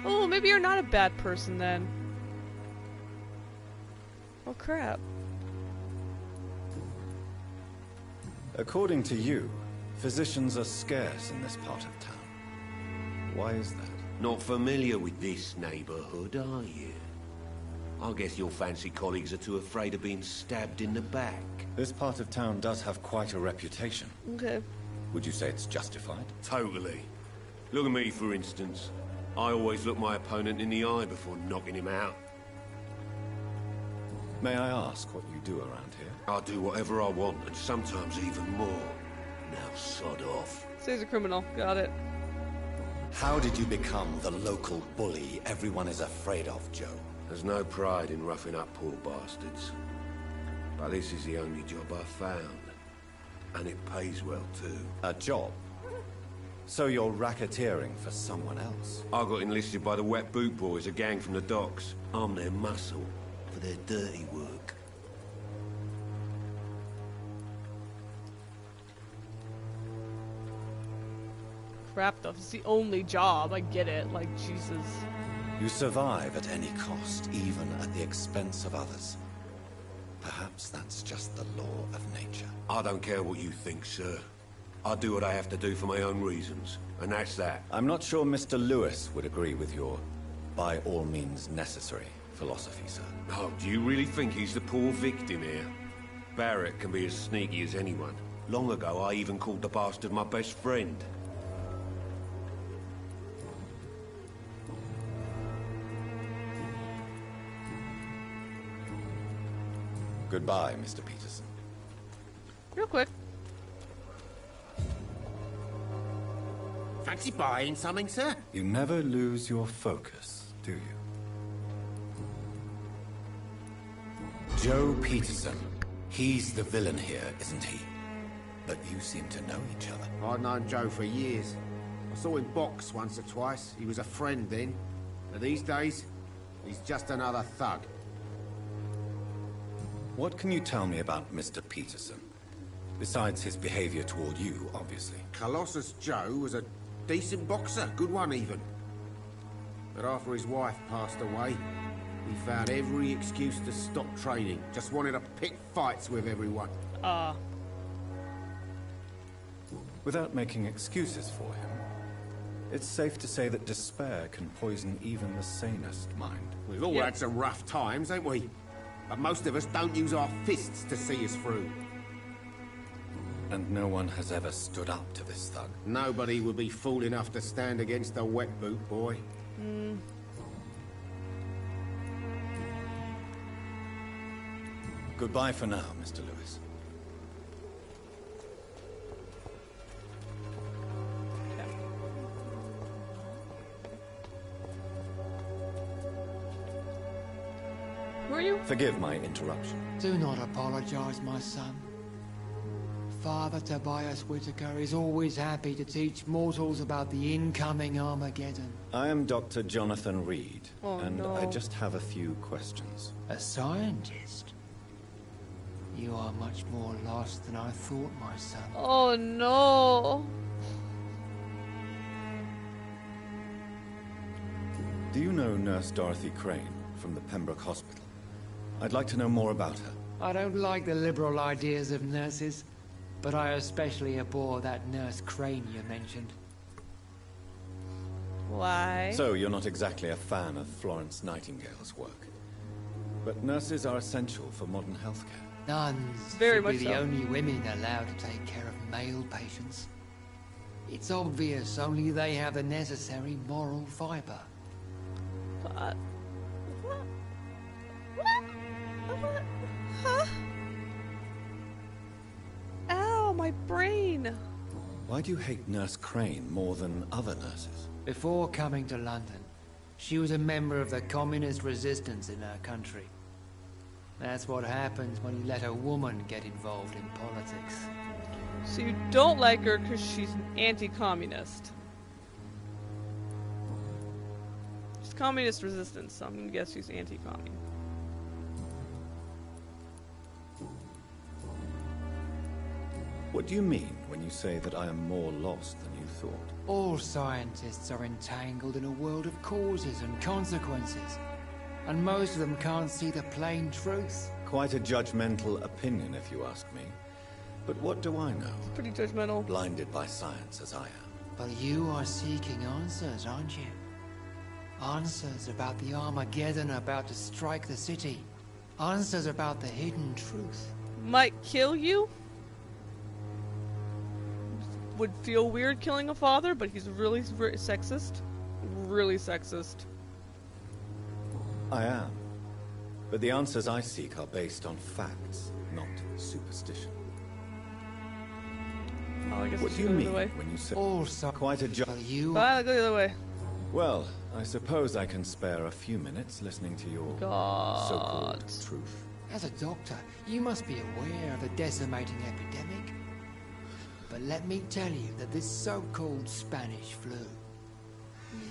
Oh, maybe you're not a bad person then. Oh, crap. According to you, physicians are scarce in this part of town. Why is that? Not familiar with this neighborhood, are you? I guess your fancy colleagues are too afraid of being stabbed in the back. This part of town does have quite a reputation. Okay. Would you say it's justified? Totally. Look at me, for instance. I always look my opponent in the eye before knocking him out. May I ask what you do around here? I do whatever I want, and sometimes even more. Now sod off. So he's a criminal. Got it. How did you become the local bully everyone is afraid of, Joe? There's no pride in roughing up poor bastards. But this is the only job I've found. And it pays well, too. A job? So you're racketeering for someone else? I got enlisted by the Wet Boot Boys, a gang from the docks. I'm their muscle for their dirty work. Crap, though. It's the only job. I get it. Like, Jesus. You survive at any cost, even at the expense of others. Perhaps that's just the law of nature. I don't care what you think, sir. I do what I have to do for my own reasons, and that's that. I'm not sure Mr. Lewis would agree with your by all means necessary philosophy, sir. Oh, do you really think he's the poor victim here? Barrett can be as sneaky as anyone. Long ago, I even called the bastard my best friend. Goodbye, Mr. Peterson. Real quick. Fancy buying something, sir? You never lose your focus, do you? Joe Peterson. He's the villain here, isn't he? But you seem to know each other. I've known Joe for years. I saw him box once or twice. He was a friend then. But these days, he's just another thug. What can you tell me about Mr. Peterson? Besides his behavior toward you, obviously. Colossus Joe was a decent boxer, good one even. But after his wife passed away, he found every excuse to stop training. Just wanted to pick fights with everyone. Without making excuses for him, it's safe to say that despair can poison even the sanest mind. We've all had some rough times, ain't we? But most of us don't use our fists to see us through. And no one has ever stood up to this thug. Nobody would be fool enough to stand against a wet boot boy. Goodbye for now, Mr. Lewis. Who are you? Forgive my interruption. Do not apologize, my son. Father Tobias Whitaker is always happy to teach mortals about the incoming Armageddon. I am Dr. Jonathan Reed, and no. I just have a few questions. A scientist? You are much more lost than I thought, my son. Oh no. Do you know Nurse Dorothy Crane from the Pembroke Hospital? I'd like to know more about her. I don't like the liberal ideas of nurses, but I especially abhor that Nurse Crane you mentioned. Why? So, you're not exactly a fan of Florence Nightingale's work. But nurses are essential for modern healthcare. Nuns Very should much be the so. only women allowed to take care of male patients. It's obvious only they have the necessary moral fiber. What? What? What? Huh? Ow, my brain! Why do you hate Nurse Crane more than other nurses? Before coming to London, she was a member of the communist resistance in her country. That's what happens when you let a woman get involved in politics. So you don't like her because she's an anti-communist. She's communist resistance, so I'm gonna guess she's anti-commie. What do you mean when you say that I am more lost than you thought? All scientists are entangled in a world of causes and consequences, and most of them can't see the plain truth. Quite a judgmental opinion, if you ask me. But what do I know? Pretty judgmental. Blinded by science as I am. But you are seeking answers, aren't you? Answers about the Armageddon about to strike the city. Answers about the hidden truth. Might kill you? Would feel weird killing a father, but he's really sexist. Really sexist. I am. But the answers I seek are based on facts, not superstition. Oh, I guess What do you go the mean other way. when you say Also, quite a job? you. Bye, go the other way. Well, I suppose I can spare a few minutes listening to your God. so-called truth. As a doctor, you must be aware of the decimating epidemic. But let me tell you that this so-called Spanish flu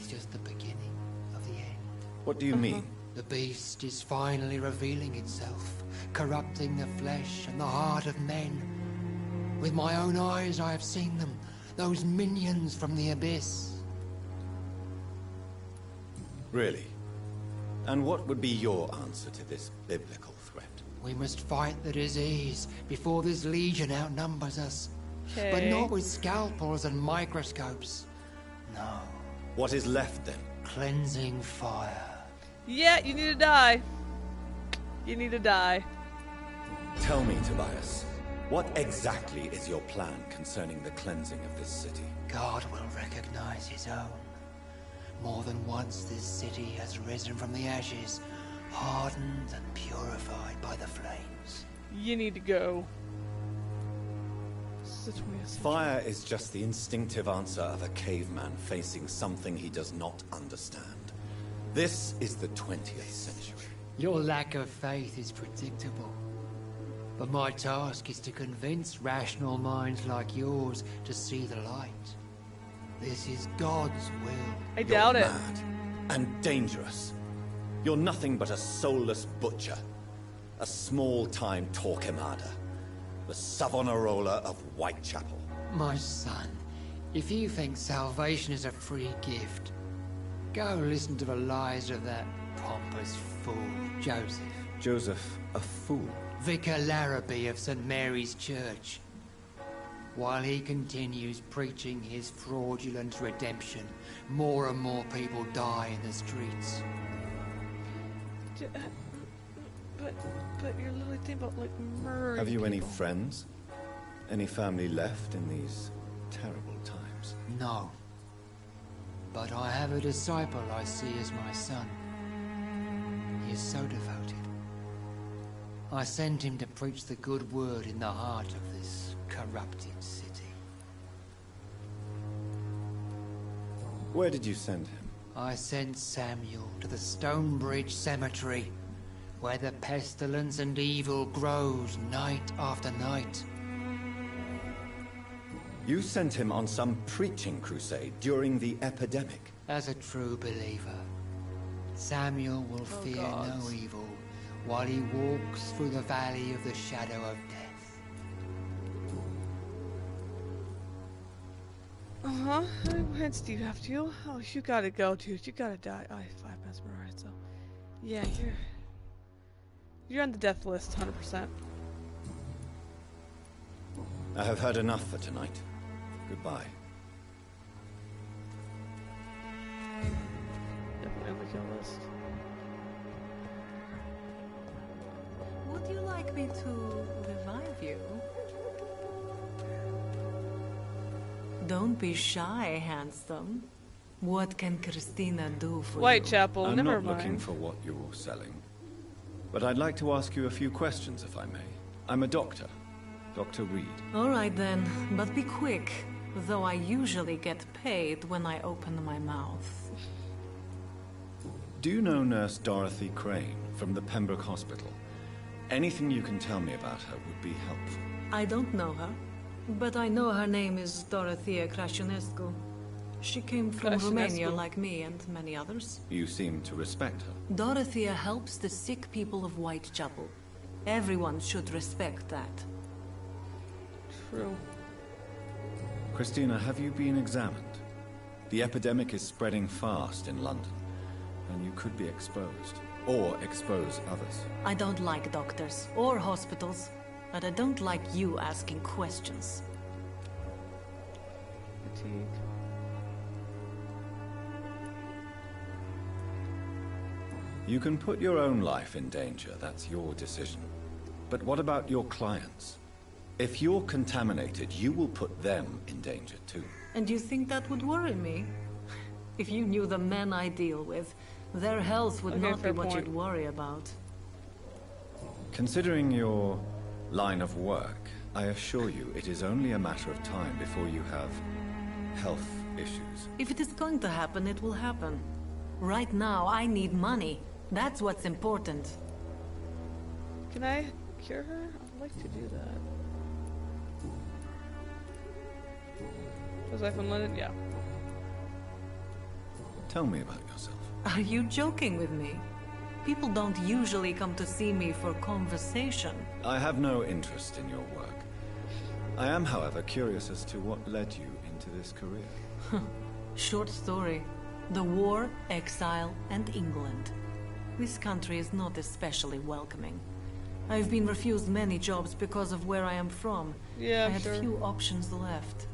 is just the beginning of the end. What do you mean? The beast is finally revealing itself, corrupting the flesh and the heart of men. With my own eyes I have seen them, those minions from the abyss. Really? And what would be your answer to this biblical threat? We must fight the disease before this legion outnumbers us. Okay. But not with scalpels and microscopes. No. What is left then? Cleansing fire. Yeah, you need to die. You need to die. Tell me, Tobias, what exactly is your plan concerning the cleansing of this city? God will recognize his own. More than once this city has risen from the ashes, hardened and purified by the flames. You need to go. Fire is just the instinctive answer of a caveman facing something he does not understand. This is the 20th century. Your lack of faith is predictable. But my task is to convince rational minds like yours to see the light. This is God's will. I doubt it. Mad and dangerous. You're nothing but a soulless butcher. A small-time Torquemada. The Savonarola of Whitechapel. My son, if you think salvation is a free gift, go listen to the lies of that pompous fool, Joseph. Joseph, a fool? Vicar Larrabee of St. Mary's Church. While he continues preaching his fraudulent redemption, more and more people die in the streets. But you're literally thinking about, like, murdering Have you any people. friends? Any family left in these terrible times? No. But I have a disciple I see as my son. He is so devoted. I sent him to preach the good word in the heart of this corrupted city. Where did you send him? I sent Samuel to the Stonebridge Cemetery, where the pestilence and evil grows night after night. You sent him on some preaching crusade during the epidemic. As a true believer, Samuel will fear no evil while he walks through the valley of the shadow of death. Uh-huh. How many hits do you have to? Oh, you gotta go, dude. You gotta die. Oh, I have 5 mesmerized, so... Yeah, you're on the death list, 100%. I have heard enough for tonight. Goodbye. to kill list. Would you like me to revive you? Don't be shy, handsome. What can Christina do for you? Whitechapel, I'm never not mind. looking for what you're selling. But I'd like to ask you a few questions, if I may. I'm a doctor. Dr. Reed. All right then, but be quick. Though I usually get paid when I open my mouth. Do you know Nurse Dorothy Crane from the Pembroke Hospital? Anything you can tell me about her would be helpful. I don't know her, but I know her name is Dorothea Crasionescu. She came from Romania like me and many others. You seem to respect her. Dorothea helps the sick people of Whitechapel. Everyone should respect that. True. Christina, have you been examined? The epidemic is spreading fast in London, and you could be exposed, or expose others. I don't like doctors or hospitals, but I don't like you asking questions. Fatigue. You can put your own life in danger, that's your decision. But what about your clients? If you're contaminated, you will put them in danger too. And you think that would worry me? If you knew the men I deal with, their health would not be what you'd worry about. Considering your line of work, I assure you it is only a matter of time before you have health issues. If it is going to happen, it will happen. Right now, I need money. That's what's important. Can I cure her? I'd like to do that. Was I from London? Yeah. Tell me about yourself. Are you joking with me? People don't usually come to see me for conversation. I have no interest in your work. I am, however, curious as to what led you into this career. Short story. The war, exile, and England. This country is not especially welcoming. I've been refused many jobs because of where I am from. Yeah, I had sure. few options left.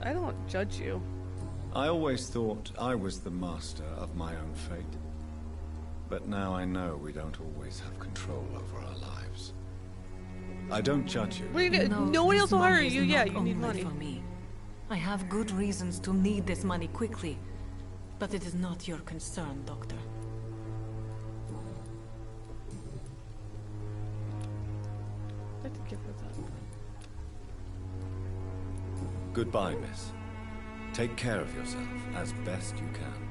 I don't judge you. I always thought I was the master of my own fate. But now I know we don't always have control over our lives. I don't judge you. What do you do? No one else will hire you. Yeah, you need only money. For me. I have good reasons to need this money quickly, but it is not your concern, Doctor. I'd like to give her that. Goodbye, miss. Take care of yourself as best you can.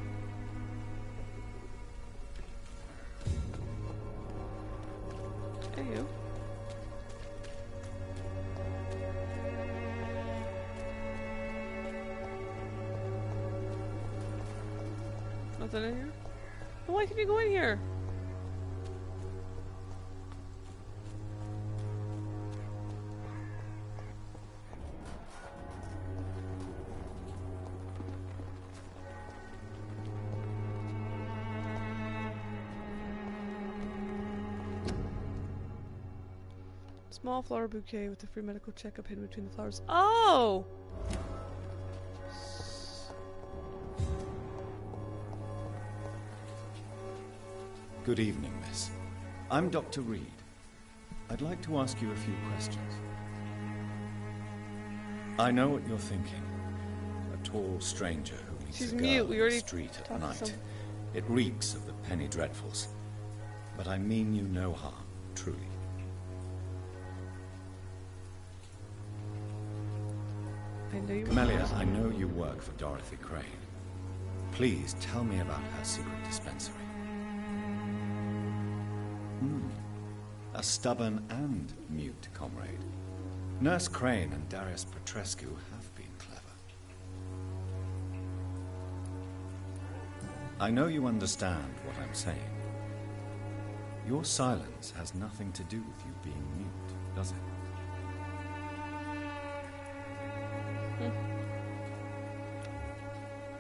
Hey, you. Nothing in here? Well, why can you go in here? Small flower bouquet with a free medical checkup hidden between the flowers. Oh! Good evening, miss. I'm Dr. Reed. I'd like to ask you a few questions. I know what you're thinking. A tall stranger who meets She's a girl mute. We on already the street at talked to night. some- It reeks of the penny dreadfuls. But I mean you no harm, truly. I know you. Camellia, I know you work for Dorothy Crane. Please tell me about her secret dispensary. A stubborn and mute comrade. Nurse Crane and Darius Petrescu have been clever. I know you understand what I'm saying. Your silence has nothing to do with you being mute, does it?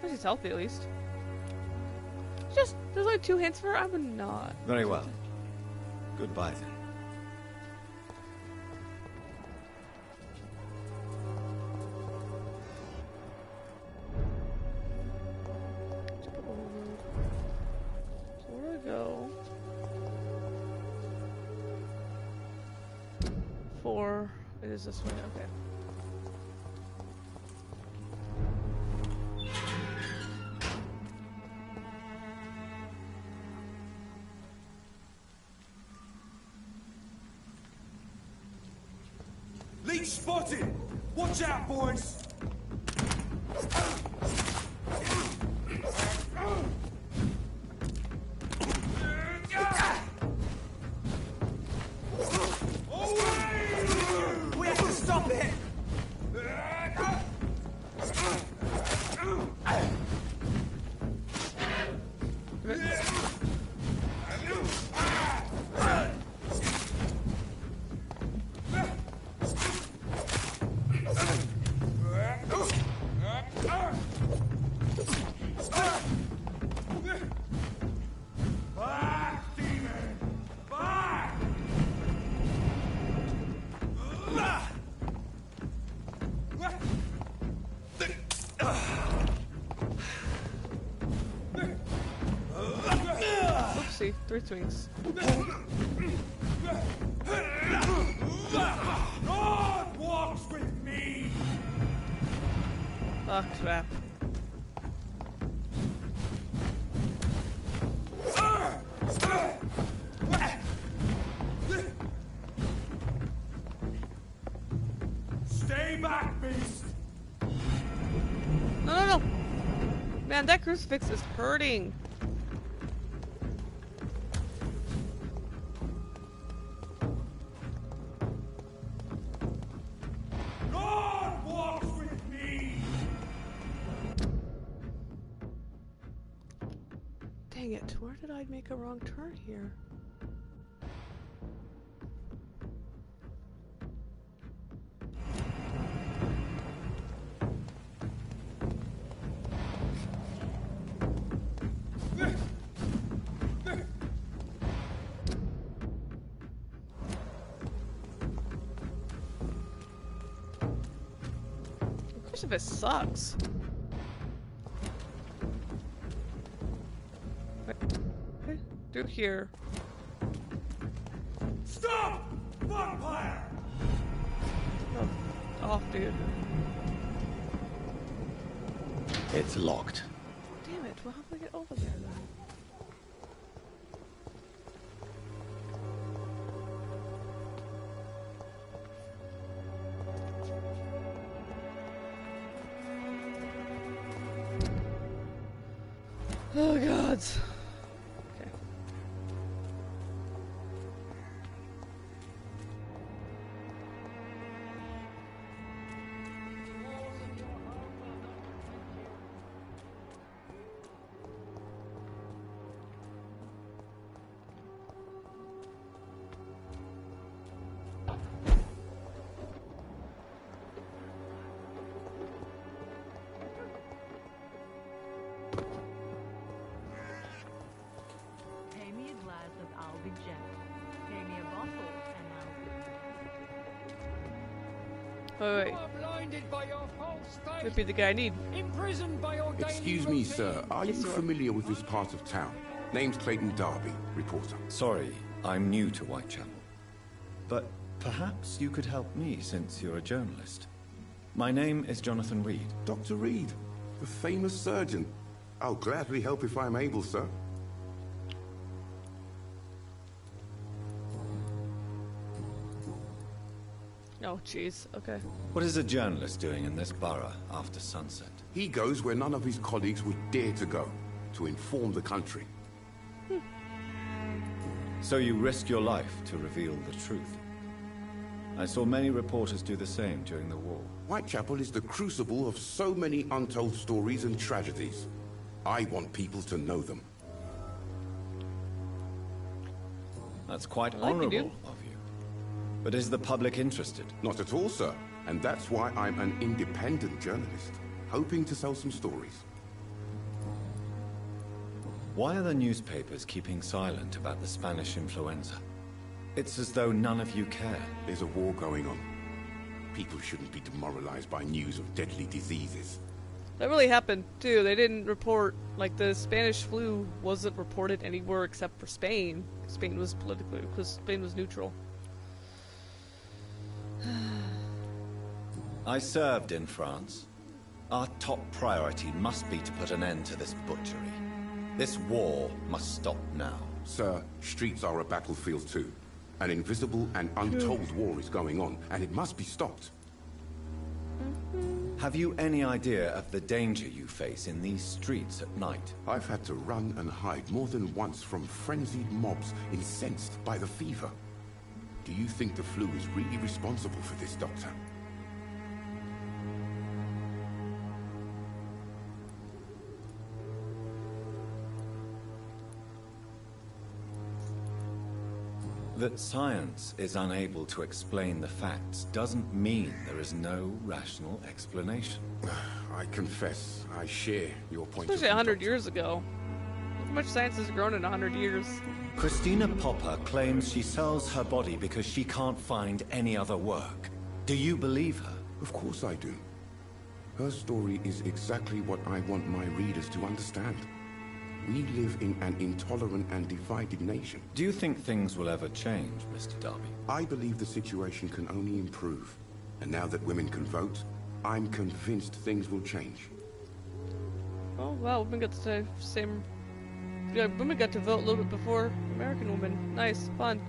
Well, she's healthy at least. Just, there's like 2 hints for her. I would not. Very well. Goodbye then. or it is this way? Okay. Leech spotted! Watch out, boys! We have to stop it! Oopsie, 3 swings. God walks with me! Oh crap. Stay back, beast! No. Man, that crucifix is hurting. God walks with me! Dang it, where did I make a wrong turn here? Crucifix sucks. Okay, do here. Stop! Vampire! Oh, off, dude. It's locked. Damn it, well, how do I get over there then? Oh god. Okay. Pay me a glass and I'll be gentle. Pay me a bottle and I'll be... Wait. You are blinded by your false faith. Might be the guy I need. Imprisoned by your Excuse me, sir. Are you familiar with this part of town? Name's Clayton Darby, reporter. Sorry, I'm new to Whitechapel. But perhaps you could help me since you're a journalist. My name is Jonathan Reed. Dr. Reed, the famous surgeon. I'll gladly help if I'm able, sir. Oh, jeez. Okay. What is a journalist doing in this borough after sunset? He goes where none of his colleagues would dare to go, to inform the country. So you risk your life to reveal the truth. I saw many reporters do the same during the war. Whitechapel is the crucible of so many untold stories and tragedies. I want people to know them. That's quite like you, honorable dude. of you. But is the public interested? Not at all, sir. And that's why I'm an independent journalist, hoping to sell some stories. Why are the newspapers keeping silent about the Spanish influenza? It's as though none of you care. There's a war going on. People shouldn't be demoralized by news of deadly diseases. That really happened, too. They didn't report, like, the Spanish flu wasn't reported anywhere except for Spain. Spain was politically, because Spain was neutral. I served in France. Our top priority must be to put an end to this butchery. This war must stop now. Sir, streets are a battlefield too. An invisible and untold war is going on, and it must be stopped. Have you any idea of the danger you face in these streets at night? I've had to run and hide more than once from frenzied mobs incensed by the fever. Do you think the flu is really responsible for this, Doctor? That science is unable to explain the facts doesn't mean there is no rational explanation. I confess, I share your point Especially of view, 100 Doctor. years ago. Look how much science has grown in 100 years. Christina Popper claims she sells her body because she can't find any other work. Do you believe her? Of course I do. Her story is exactly what I want my readers to understand. We live in an intolerant and divided nation. Do you think things will ever change, Mr. Darby? I believe the situation can only improve. And now that women can vote, I'm convinced things will change. Oh wow, women got the same. Yeah, women got to vote a little bit before American women. Nice, fun.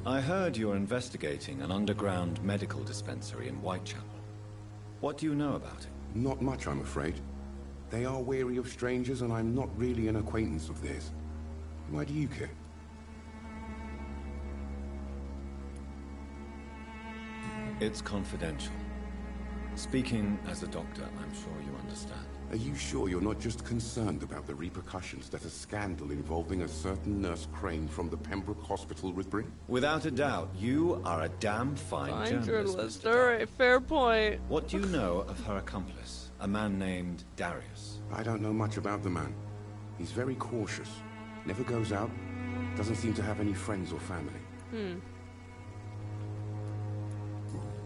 I heard you're investigating an underground medical dispensary in Whitechapel. What do you know about it? Not much, I'm afraid. They are wary of strangers, and I'm not really an acquaintance of theirs. Why do you care? It's confidential. Speaking as a doctor, I'm sure you understand. Are you sure you're not just concerned about the repercussions that a scandal involving a certain Nurse Crane from the Pembroke Hospital would bring? Without a doubt, you are a damn fine journalist. Alright, fair point. What do you know of her accomplice, a man named Darius? I don't know much about the man. He's very cautious. Never goes out. Doesn't seem to have any friends or family.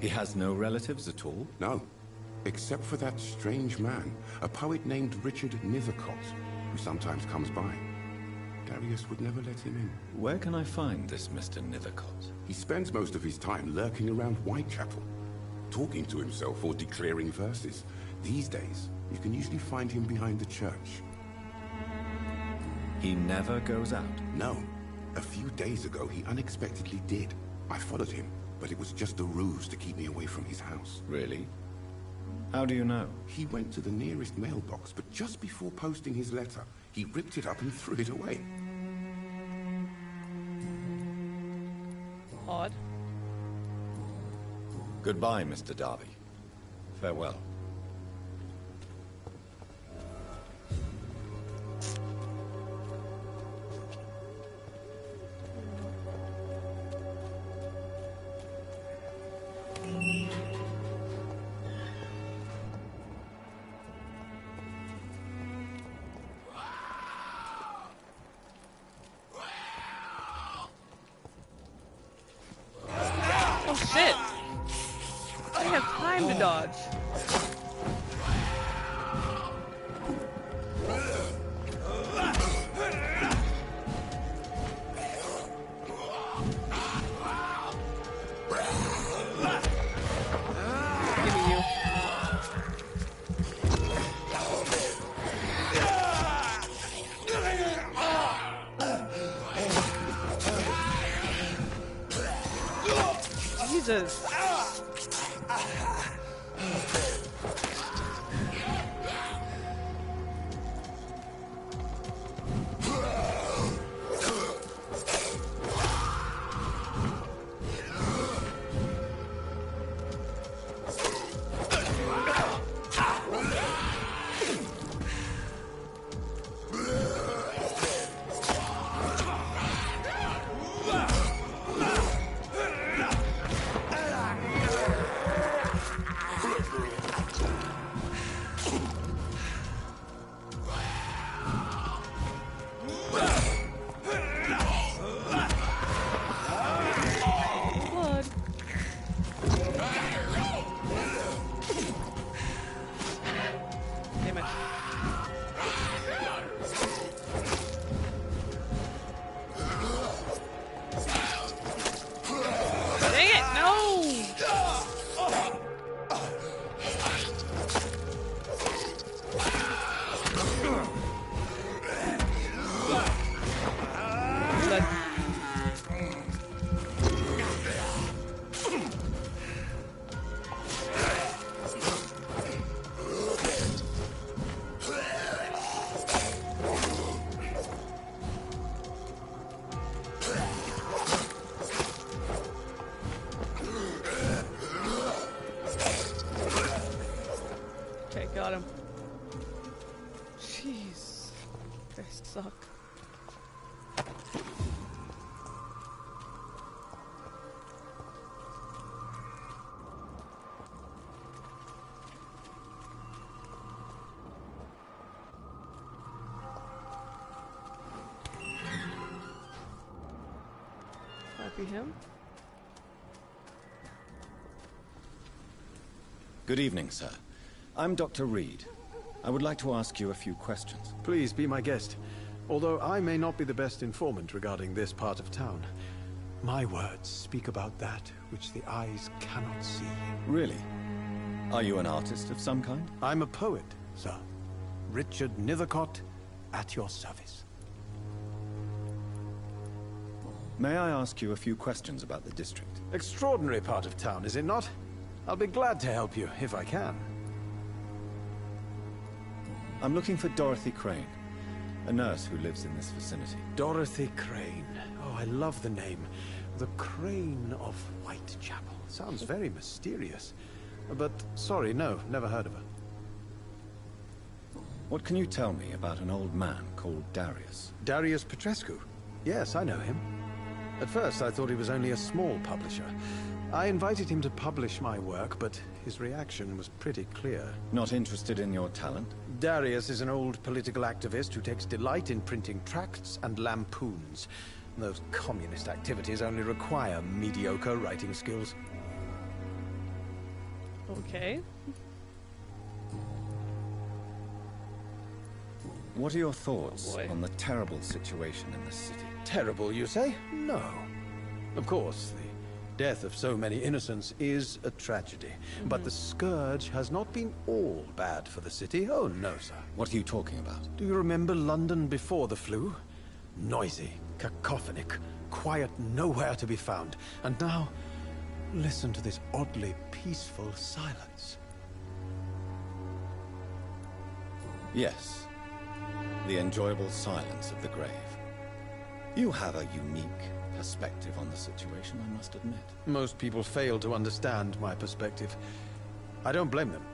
He has no relatives at all? No. Except for that strange man, a poet named Richard Nethercott, who sometimes comes by. Darius would never let him in. Where can I find this Mr. Nethercott? He spends most of his time lurking around Whitechapel, talking to himself or declaring verses. These days, you can usually find him behind the church. He never goes out? No. A few days ago, he unexpectedly did. I followed him, but it was just a ruse to keep me away from his house. Really? How do you know? He went to the nearest mailbox, but just before posting his letter, he ripped it up and threw it away. Odd. Goodbye, Mr. Darby. Farewell. Oh shit! I didn't have time to dodge. Give me you. Jesus. suck. Might be him. Good evening, sir. I'm Dr. Reed. I would like to ask you a few questions. Please be my guest. Although I may not be the best informant regarding this part of town, my words speak about that which the eyes cannot see. Really? Are you an artist of some kind? I'm a poet, sir. Richard Nethercott, at your service. May I ask you a few questions about the district? Extraordinary part of town, is it not? I'll be glad to help you, if I can. I'm looking for Dorothy Crane, a nurse who lives in this vicinity. Dorothy Crane. Oh, I love the name. The Crane of Whitechapel. Sounds very mysterious. But, sorry, no, never heard of her. What can you tell me about an old man called Darius? Darius Petrescu? Yes, I know him. At first, I thought he was only a small publisher. I invited him to publish my work, but his reaction was pretty clear. Not interested in your talent? Darius is an old political activist who takes delight in printing tracts and lampoons. Those communist activities only require mediocre writing skills. Okay. What are your thoughts on the terrible situation in the city? Terrible, you say? No. Of course, the death of so many innocents is a tragedy. But the scourge has not been all bad for the city. Oh, no, sir. What are you talking about? Do you remember London before the flu? Noisy, cacophonic, quiet nowhere to be found. And now, listen to this oddly peaceful silence. Yes. The enjoyable silence of the grave. You have a unique perspective on the situation, I must admit. Most people fail to understand my perspective. I don't blame them.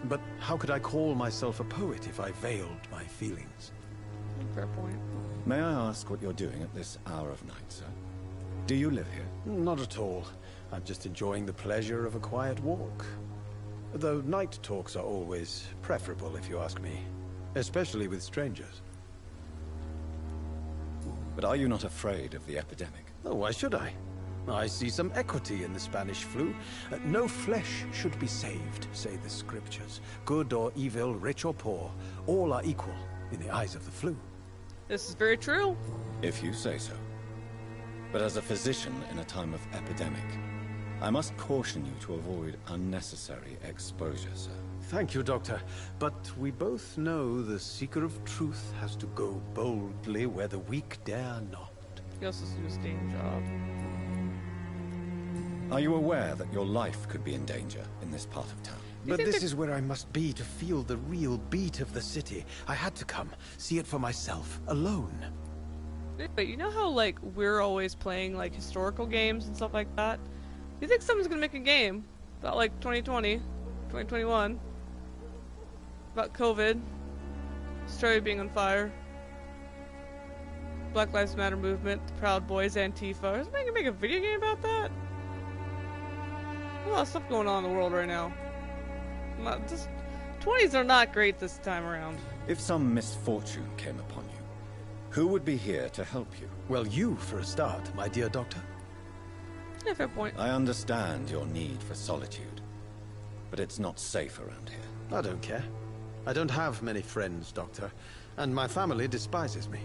But how could I call myself a poet if I veiled my feelings? Fair point. May I ask what you're doing at this hour of night, sir? Do you live here? Not at all. I'm just enjoying the pleasure of a quiet walk. Though night talks are always preferable, if you ask me. Especially with strangers. But are you not afraid of the epidemic? Oh, why should I? I see some equity in the Spanish flu. No flesh should be saved, say the scriptures. Good or evil, rich or poor, all are equal in the eyes of the flu. This is very true. If you say so. But as a physician in a time of epidemic, I must caution you to avoid unnecessary exposure, sir. Thank you, Doctor. But we both know the seeker of truth has to go boldly where the weak dare not. Yes, this is a day job. Are you aware that your life could be in danger in this part of town? But this is where I must be to feel the real beat of the city. I had to come, see it for myself, alone. But you know how, like, we're always playing, like, historical games and stuff like that? You think someone's gonna make a game about, like, 2020, 2021, about COVID, Australia being on fire, Black Lives Matter movement, the Proud Boys, Antifa? Is they gonna make a video game about that? There's a lot of stuff going on in the world right now. Just 20s are not great this time around. If some misfortune came upon you, who would be here to help you? Well, you for a start, my dear doctor. Yeah, fair point. I understand your need for solitude, but it's not safe around here. I don't care. I don't have many friends, Doctor, and my family despises me.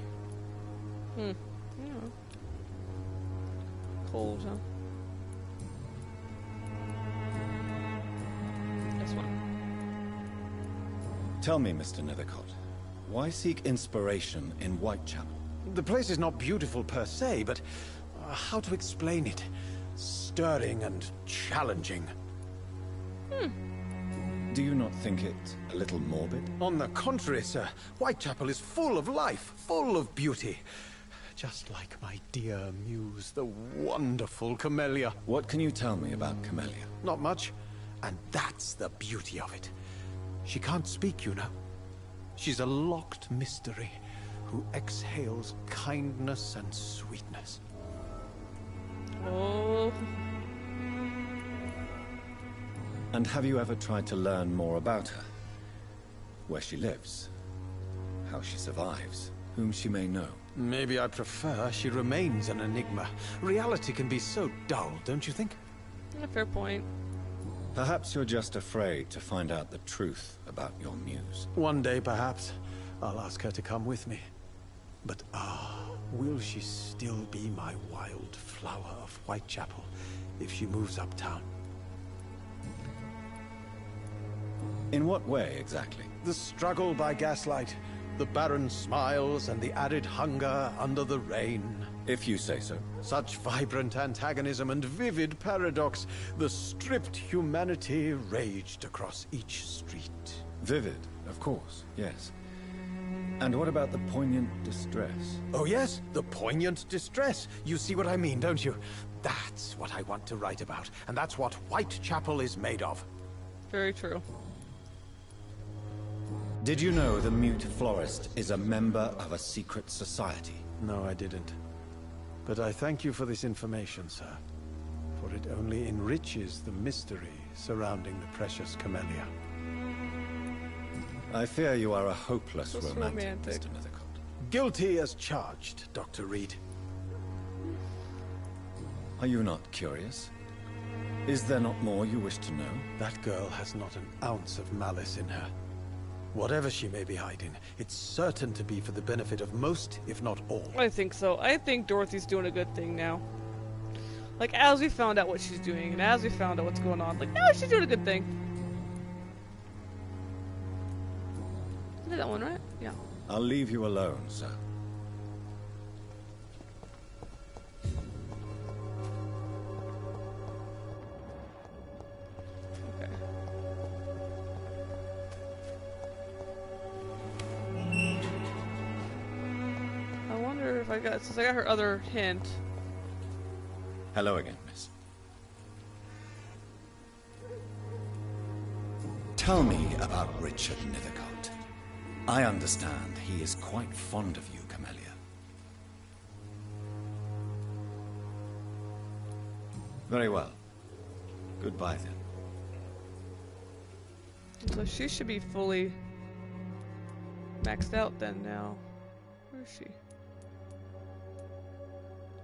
Yeah. Cold, huh? This one. Tell me, Mr. Nethercott, why seek inspiration in Whitechapel? The place is not beautiful per se, but how to explain it? Stirring and challenging. Do you not think it a little morbid? On the contrary, sir. Whitechapel is full of life, full of beauty. Just like my dear muse, the wonderful Camellia. What can you tell me about Camellia? Not much. And that's the beauty of it. She can't speak, you know. She's a locked mystery, who exhales kindness and sweetness. Oh. And have you ever tried to learn more about her? Where she lives? How she survives? Whom she may know? Maybe I prefer she remains an enigma. Reality can be so dull, don't you think? A fair point. Perhaps you're just afraid to find out the truth about your muse. One day, perhaps, I'll ask her to come with me. But will she still be my wild flower of Whitechapel if she moves uptown? In what way, exactly? The struggle by gaslight, the barren smiles, and the added hunger under the rain. If you say so. Such vibrant antagonism and vivid paradox. The stripped humanity raged across each street. Vivid, of course, yes. And what about the poignant distress? Oh yes, the poignant distress. You see what I mean, don't you? That's what I want to write about, and that's what Whitechapel is made of. Very true. Did you know the Mute Florist is a member of a secret society? No, I didn't. But I thank you for this information, sir. For it only enriches the mystery surrounding the precious camellia. I fear you are a hopeless That's romantic, romantic. Mr. Nethercott. Guilty as charged, Dr. Reed. Are you not curious? Is there not more you wish to know? That girl has not an ounce of malice in her. Whatever she may be hiding, it's certain to be for the benefit of most, if not all. I think so. I think Dorothy's doing a good thing now. Like, as we found out what she's doing, and as we found out what's going on, like, no, she's doing a good thing. I did that one, right? Yeah. I'll leave you alone, sir. Okay. I wonder if I got, since I got her other hint. Hello again, miss. Tell me about Richard Nethercott. I understand he is quite fond of you, Camellia. Very well. Goodbye, then. So she should be fully maxed out then now. Where is she?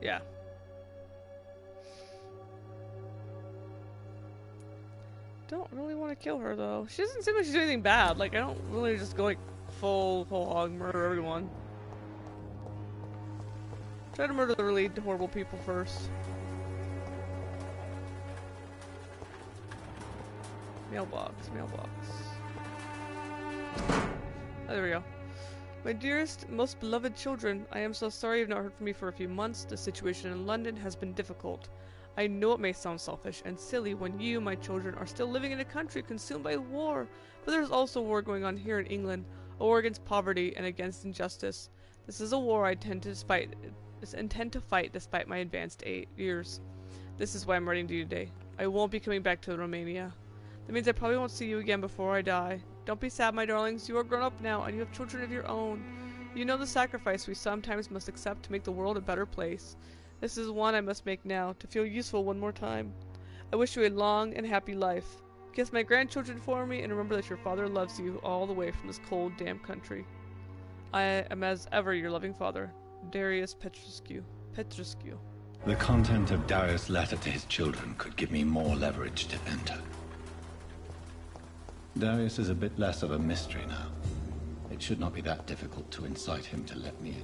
Yeah. Don't really want to kill her though. She doesn't seem like she's doing anything bad. Like, I don't really just go like full hog murder everyone. Try to murder the really horrible people first. Mailbox. Oh, there we go. My dearest, most beloved children, I am so sorry you've not heard from me for a few months. The situation in London has been difficult. I know it may sound selfish and silly when you, my children, are still living in a country consumed by war, but there's also war going on here in England, a war against poverty and against injustice. This is a war I intend to fight despite my advanced years. This is why I'm writing to you today. I won't be coming back to Romania. That means I probably won't see you again before I die. Don't be sad, my darlings. You are grown up now, and you have children of your own. You know the sacrifice we sometimes must accept to make the world a better place. This is one I must make now, to feel useful one more time. I wish you a long and happy life. Kiss my grandchildren for me, and remember that your father loves you all the way from this cold, damp country. I am as ever your loving father, Darius Petrescu. The content of Darius' letter to his children could give me more leverage to enter. Darius is a bit less of a mystery now. It should not be that difficult to incite him to let me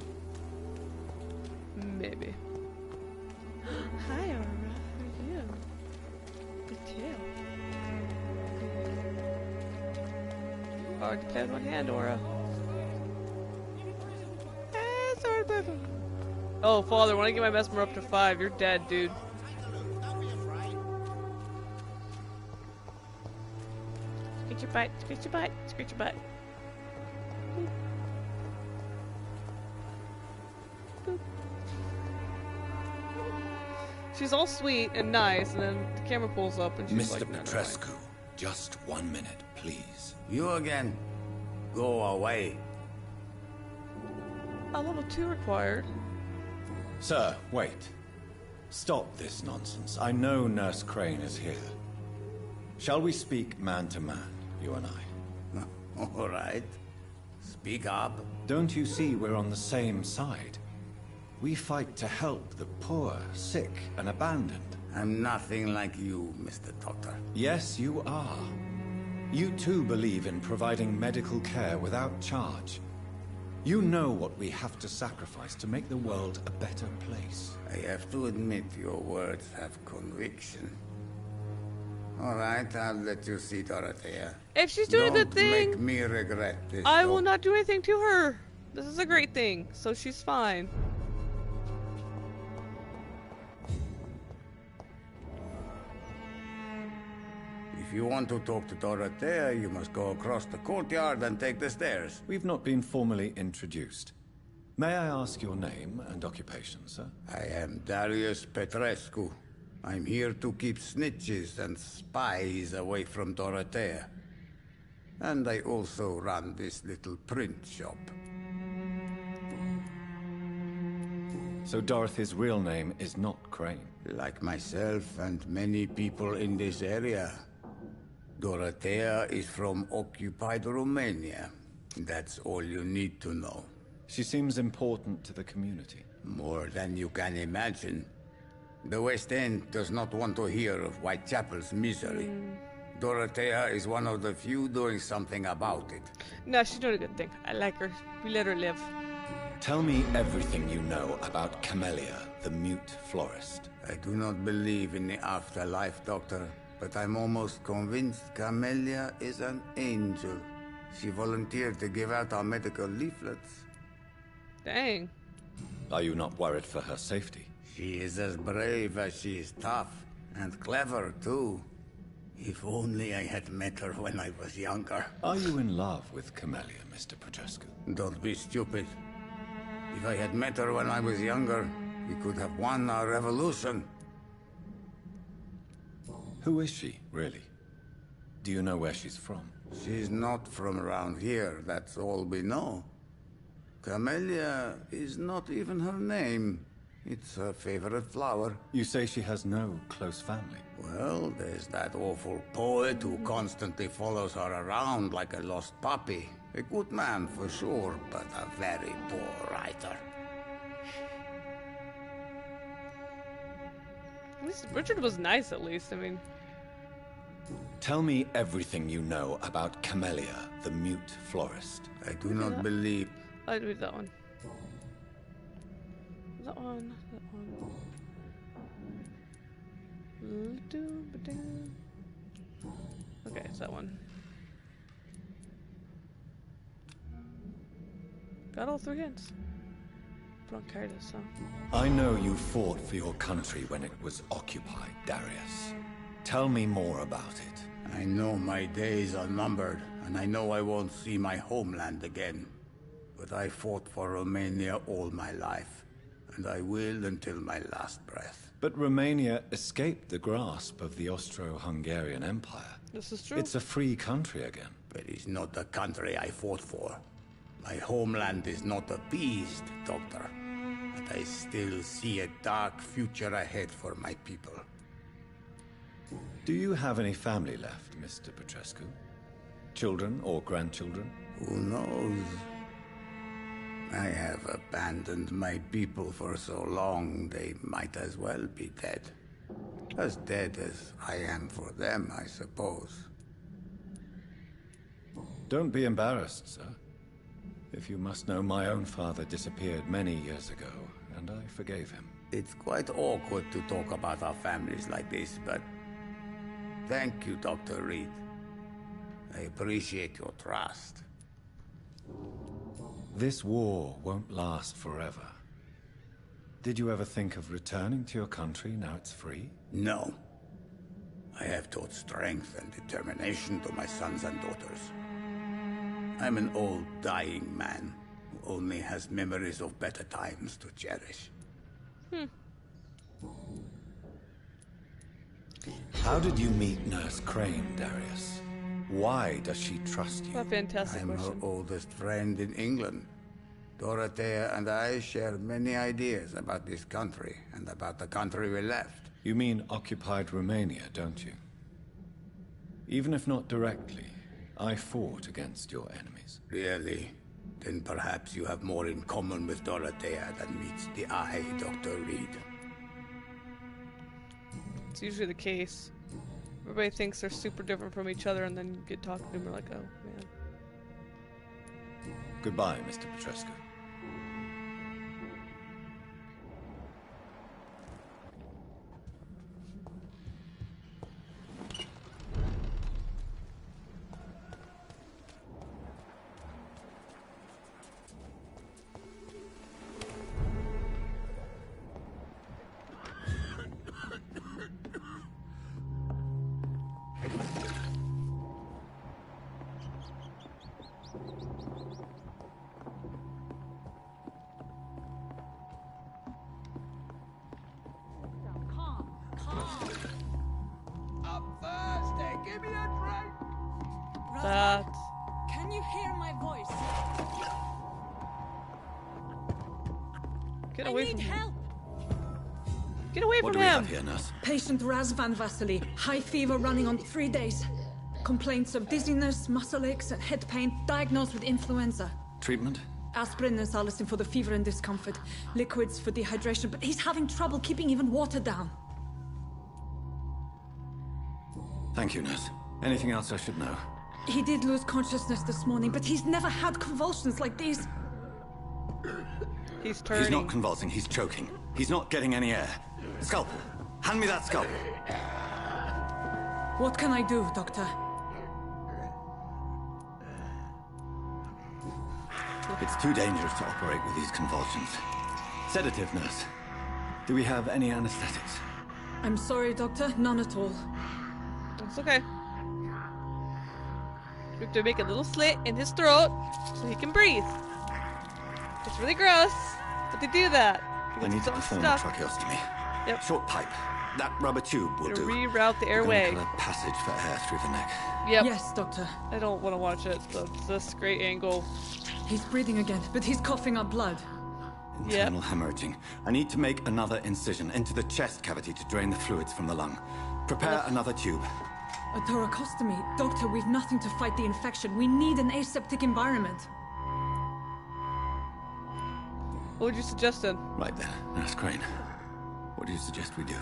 in. Maybe. Hi, Aura. How are you? Good too. Hard to play with one hand, Aura. Oh, Father, when I get my Mesmer up to 5, you're dead, dude. Scratch your butt, scratch your butt, scratch your butt. Boop. She's all sweet and nice, and then the camera pulls up and she's Mr. like, no, Petrescu, just 1 minute, please. You again? Go away. level 2 required. Sir, wait. Stop this nonsense. I know Nurse Crane is here. Shall we speak man to man, you and I? All right. Speak up. Don't you see we're on the same side? We fight to help the poor, sick, and abandoned. I'm nothing like you, Mr. Doctor. Yes, you are. You too believe in providing medical care without charge. You know what we have to sacrifice to make the world a better place. I have to admit your words have conviction. All right, I'll let you see Dorothea. If she's doing a good thing, make me regret this. I will not do anything to her. This is a great thing, so she's fine. If you want to talk to Dorothea, you must go across the courtyard and take the stairs. We've not been formally introduced. May I ask your name and occupation, sir? I am Darius Petrescu. I'm here to keep snitches and spies away from Dorothea. And I also run this little print shop. So Dorothy's real name is not Crane? Like myself and many people in this area. Dorothea is from occupied Romania. That's all you need to know. She seems important to the community. More than you can imagine. The West End does not want to hear of Whitechapel's misery. Dorothea is one of the few doing something about it. No, she's doing a good thing. I like her. We let her live. Tell me everything you know about Camellia, the mute florist. I do not believe in the afterlife, Doctor, but I'm almost convinced Camellia is an angel. She volunteered to give out our medical leaflets. Dang. Are you not worried for her safety? She is as brave as she is tough, and clever, too. If only I had met her when I was younger. Are you in love with Camellia, Mr. Petrescu? Don't be stupid. If I had met her when I was younger, we could have won our revolution. Who is she, really? Do you know where she's from? She's not from around here, that's all we know. Camellia is not even her name. It's her favorite flower. You say she has no close family? Well, there's that awful poet who constantly follows her around like a lost puppy. A good man for sure, but a very poor writer. Richard was nice, at least. I mean... Tell me everything you know about Camellia, the mute florist. I do not believe... I'll read that one. That one. Okay, it's that one. Got all 3 hints. Bronchitis, huh? I know you fought for your country when it was occupied, Darius. Tell me more about it. I know my days are numbered, and I know I won't see my homeland again. But I fought for Romania all my life, and I will until my last breath. But Romania escaped the grasp of the Austro-Hungarian Empire. This is true. It's a free country again. But it's not the country I fought for. My homeland is not appeased, Doctor. But I still see a dark future ahead for my people. Do you have any family left, Mr. Petrescu? Children or grandchildren? Who knows? I have abandoned my people for so long, they might as well be dead. As dead as I am for them, I suppose. Don't be embarrassed, sir. If you must know, my own father disappeared many years ago, and I forgave him. It's quite awkward to talk about our families like this, but... Thank you, Dr. Reed. I appreciate your trust. This war won't last forever. Did you ever think of returning to your country now it's free? No. I have taught strength and determination to my sons and daughters. I'm an old, dying man who only has memories of better times to cherish. How did you meet Nurse Crane, Darius? Why does she trust you? A fantastic I'm question. her oldest friend in England. Dorothea and I share many ideas about this country and about the country we left. You mean occupied Romania, don't you? Even if not directly, I fought against your enemies. Really? Then perhaps you have more in common with Dorothea than meets the eye, Dr. Reed. It's usually the case. Everybody thinks they're super different from each other, and then you get talking to them, you're like, oh, man. Goodbye, Mr. Petrescu. That. Can you hear my voice? Get away from help. Get away What from do we him! have here, nurse? Patient Razvan Vasily. High fever running on 3 days. Complaints of dizziness, muscle aches, and head pain. Diagnosed with influenza. Treatment? Aspirin and salicin for the fever and discomfort. Liquids for dehydration, but he's having trouble keeping even water down. Thank you, nurse. Anything else I should know? He did lose consciousness this morning, but he's never had convulsions like these. He's turning. He's not convulsing, he's choking. He's not getting any air. Scalpel! Hand me that scalpel! What can I do, Doctor? It's too dangerous to operate with these convulsions. Sedative, nurse. Do we have any anesthetics? I'm sorry, Doctor. None at all. It's okay. We have to make a little slit in his throat so he can breathe. It's really gross, but they do that. I need to perform a tracheostomy. Yep. Short pipe. That rubber tube will do. Reroute the airway. Cut a passage for air through the neck. Yep. Yes, Doctor. I don't want to watch it. That's this great angle. He's breathing again, but he's coughing up blood. Internal hemorrhaging. I need to make another incision into the chest cavity to drain the fluids from the lung. Prepare another tube. A thoracostomy. Doctor, we've nothing to fight the infection. We need an aseptic environment. What would you suggest then? Right then, Nurse Crane. What do you suggest we do?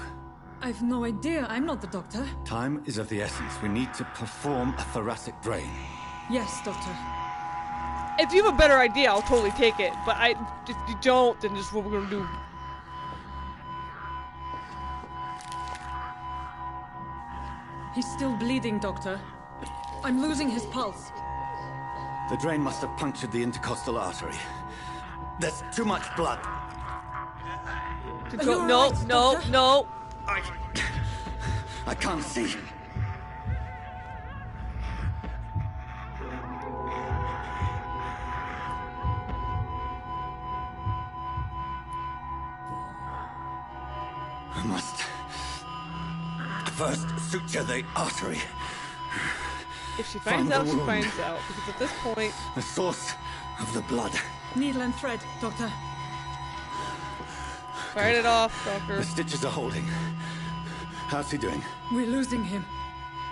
I've no idea. I'm not the doctor. Time is of the essence. We need to perform a thoracic drain. Yes, Doctor. If you have a better idea, I'll totally take it. But if you don't, then this is what we're gonna do. He's still bleeding, Doctor. I'm losing his pulse. The drain must have punctured the intercostal artery. There's too much blood. No, right, no, Doctor? no. I can't see. I must first suture the artery. If she finds out, she finds out. Because at this point... The source of the blood. Needle and thread, Doctor. Fired it off, Doctor. The stitches are holding. How's he doing? We're losing him.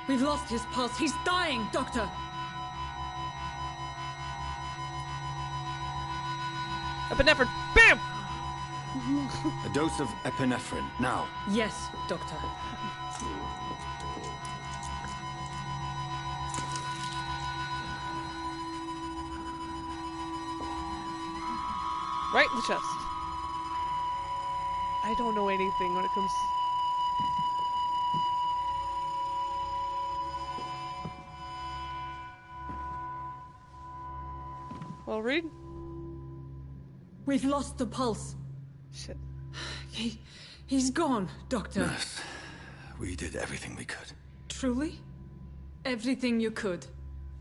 We've lost his pulse. He's dying, Doctor. Epinephrine. BAM! A dose of epinephrine, now. Yes, Doctor. Right in the chest. I don't know anything when it comes... Well, Reed? We've lost the pulse. Shit. He's gone, Doctor. Nurse, we did everything we could. Truly? Everything you could.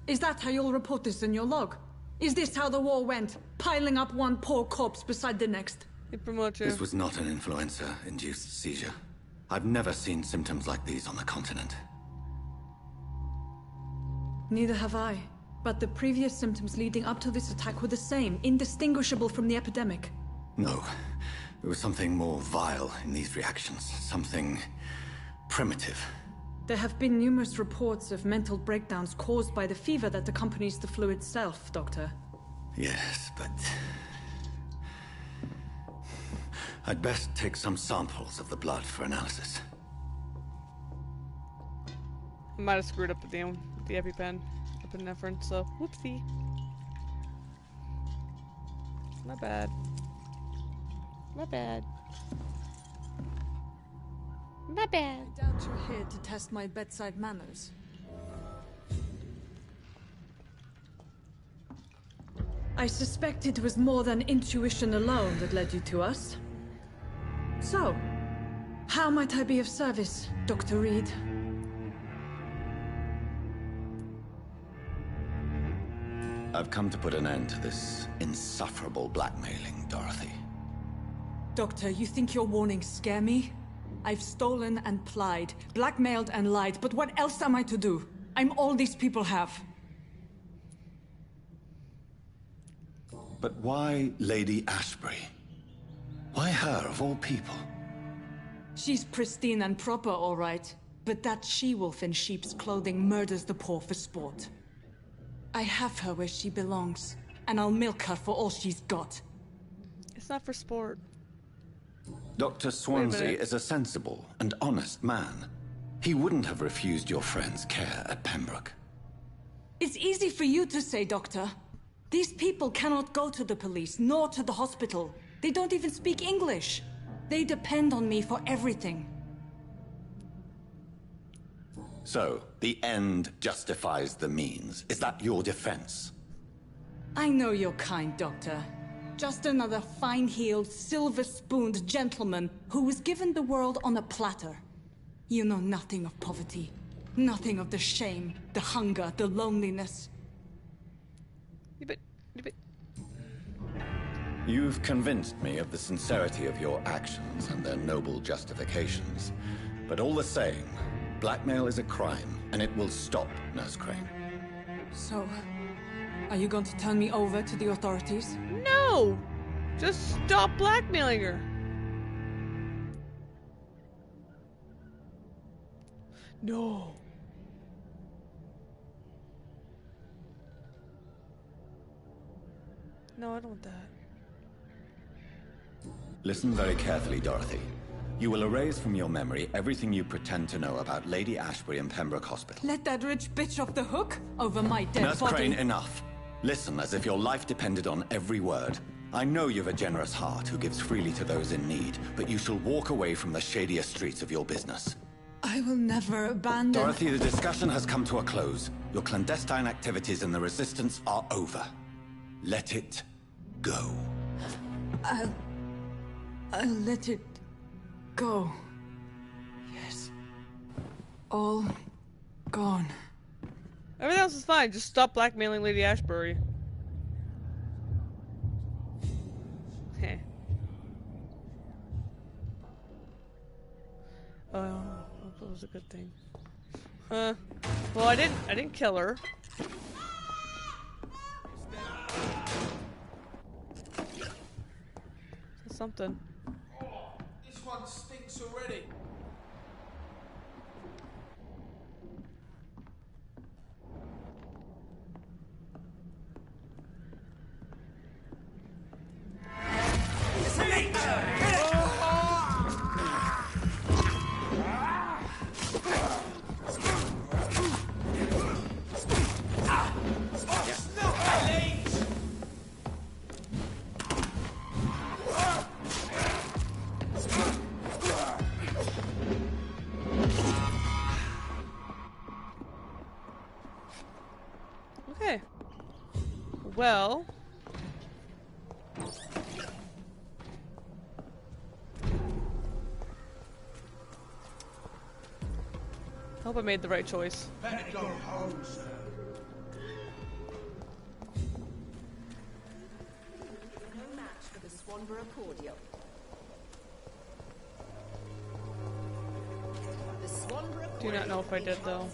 Is that how you'll report this in your log? Is this how the war went? Piling up one poor corpse beside the next? This was not an influenza-induced seizure. I've never seen symptoms like these on the continent. Neither have I. But the previous symptoms leading up to this attack were the same, indistinguishable from the epidemic. No. There was something more vile in these reactions. Something primitive. There have been numerous reports of mental breakdowns caused by the fever that accompanies the flu itself, Doctor. Yes, but... I'd best take some samples of the blood for analysis. I might have screwed up the EpiPen, epinephrine, so whoopsie. Not bad. Not bad. Not bad. I doubt you're here to test my bedside manners. I suspect it was more than intuition alone that led you to us. So, how might I be of service, Dr. Reed? I've come to put an end to this insufferable blackmailing, Dorothy. Doctor, you think your warnings scare me? I've stolen and plied, blackmailed and lied, but what else am I to do? I'm all these people have. But why Lady Ashbury? Why her, of all people? She's pristine and proper, all right. But that she-wolf in sheep's clothing murders the poor for sport. I have her where she belongs, and I'll milk her for all she's got. It's not for sport. Dr. Swansea is a sensible and honest man. He wouldn't have refused your friend's care at Pembroke. It's easy for you to say, Doctor. These people cannot go to the police, nor to the hospital. They don't even speak English. They depend on me for everything. So, the end justifies the means. Is that your defense? I know you're kind, Doctor. Just another fine-heeled, silver-spooned gentleman who was given the world on a platter. You know nothing of poverty. Nothing of the shame, the hunger, the loneliness. You've convinced me of the sincerity of your actions and their noble justifications. But all the same, blackmail is a crime, and it will stop, Nurse Crane. So, are you going to turn me over to the authorities? No! Just stop blackmailing her. No. No, I don't want that. Listen very carefully, Dorothy. You will erase from your memory everything you pretend to know about Lady Ashbury and Pembroke Hospital. Let that rich bitch off the hook over my dead Nurse body. Crane, enough. Listen as if your life depended on every word. I know you've a generous heart who gives freely to those in need, but you shall walk away from the shadier streets of your business. I will never abandon... Dorothy, the discussion has come to a close. Your clandestine activities in the Resistance are over. Let it go. I'll let it go. Yes. All gone. Everything else is fine. Just stop blackmailing Lady Ashbury. Heh. Oh, that was a good thing. Well, I didn't kill her. That's something. Oh, this one stinks already. Okay. Well. I hope I made the right choice. Better go home, sir. No match for the Swanborough cordial. The Swanborough Do not know if I did though.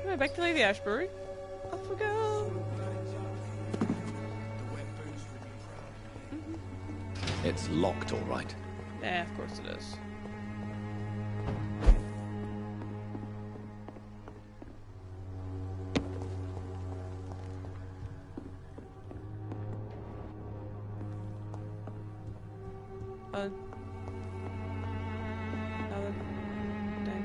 Alright, back to Lady Ashbury. Off we go. It's locked, all right. Nah, of course it is. Dang.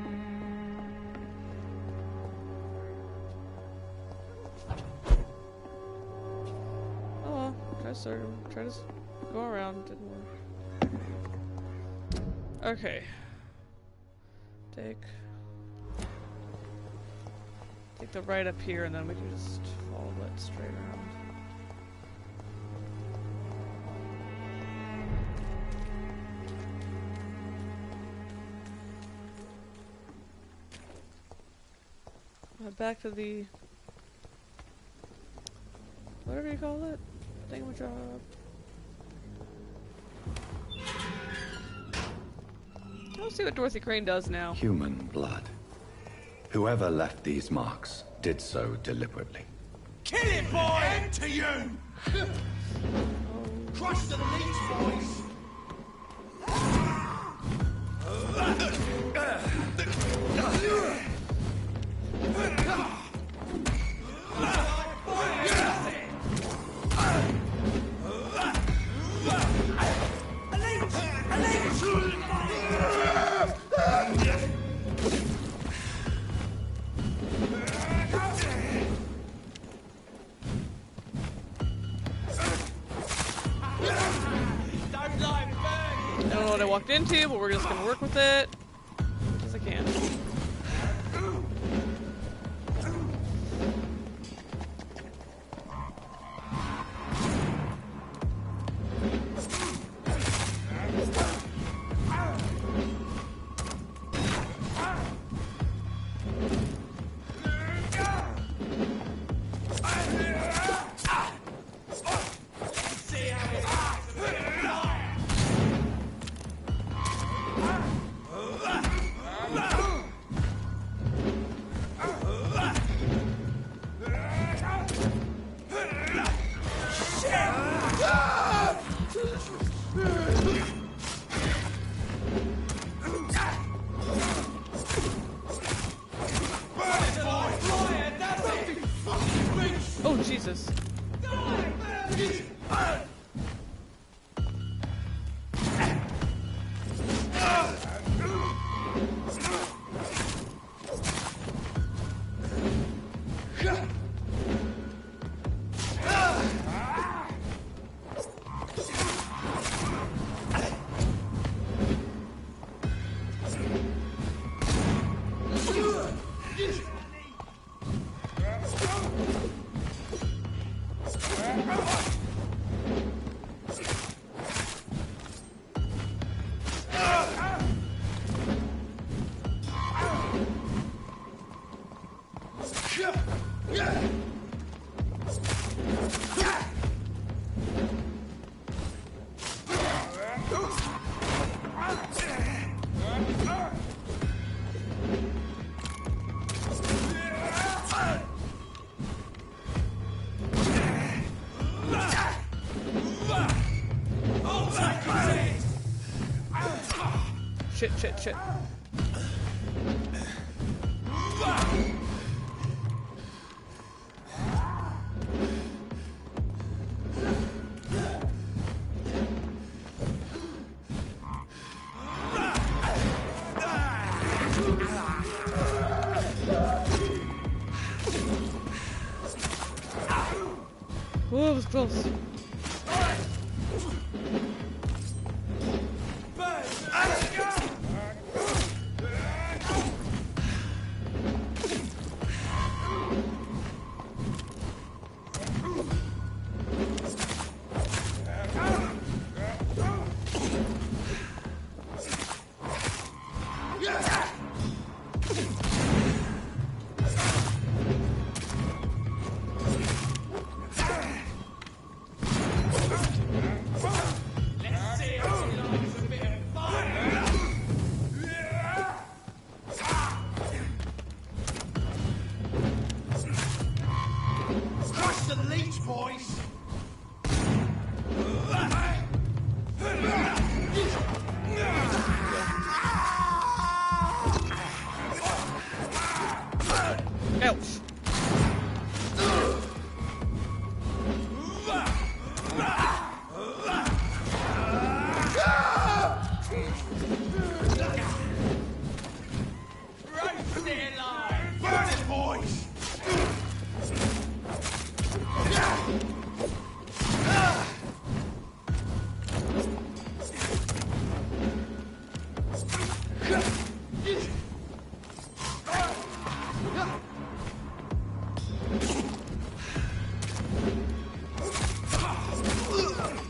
Oh well, try to go around, didn't work. Okay. Take the right up here and then we can just follow it straight around. Back to the whatever you call it, thingamajig. Let's see what Dorothy Crane does now. Human blood. Whoever left these marks did so deliberately. Kill it, boy! End to you! Crush to the knees, boys! I don't know what I walked into, but we're just gonna work with it as I can. Oh, Jesus. Shit. Whoa, it was close. Ouch.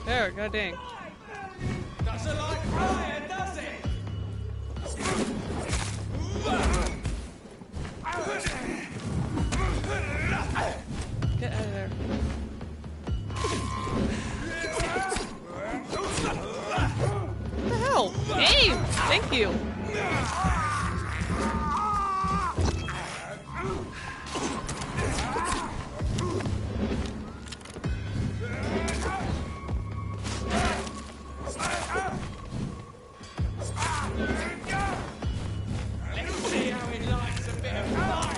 There, god dang. Doesn't like fire, does it? Get out of there. What the hell? Aim! Thank you. Let's see how he likes a bit of fire.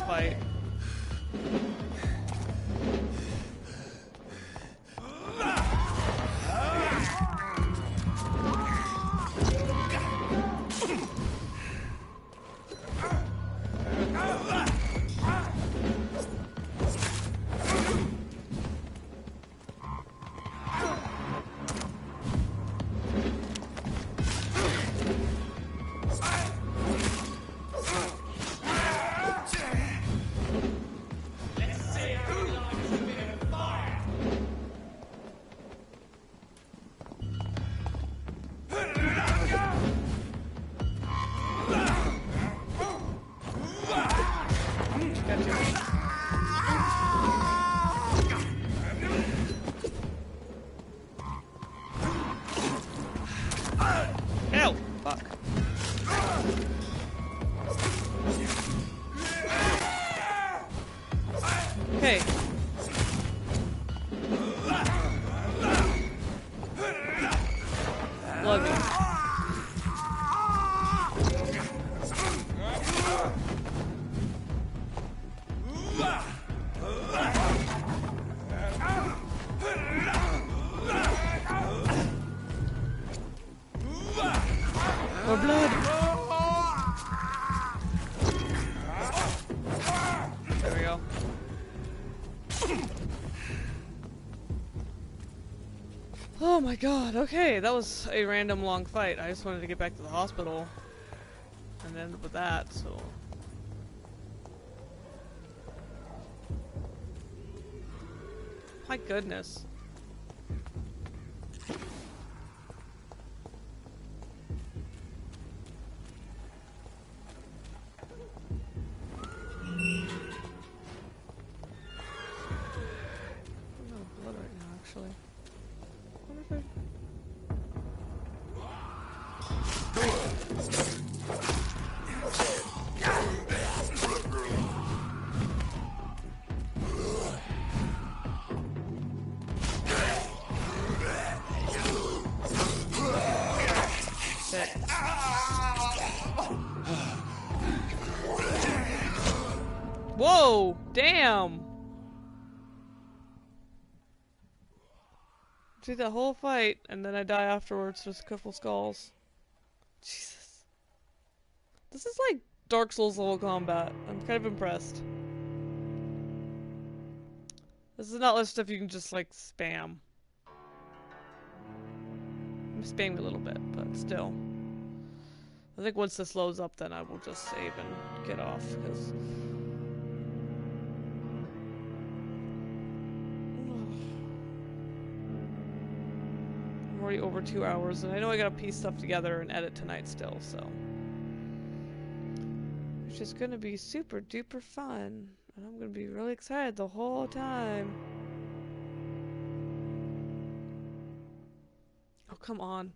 Fight. Ow! Fuck. Okay. Love you. More blood. There we go. Oh my god, okay, that was a random long fight. I just wanted to get back to the hospital and end with that, so. My goodness. Whoa! Damn! Do the whole fight, and then I die afterwards with a couple skulls. Jesus. This is like Dark Souls level combat. I'm kind of impressed. This is not list stuff you can just like spam. I'm spamming a little bit, but still. I think once this loads up, then I will just save and get off, because... I'm already over 2 hours, and I know I gotta piece stuff together and edit tonight still, so... Which is gonna be super duper fun. And I'm gonna be really excited the whole time. Oh, come on.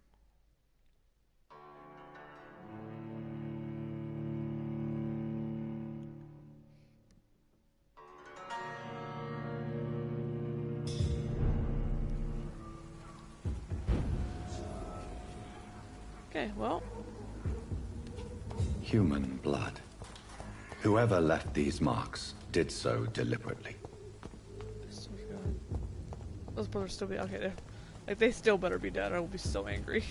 Okay, well. Human blood. Whoever left these marks did so deliberately. Those brothers still be okay. Like they still better be dead. I will be so angry.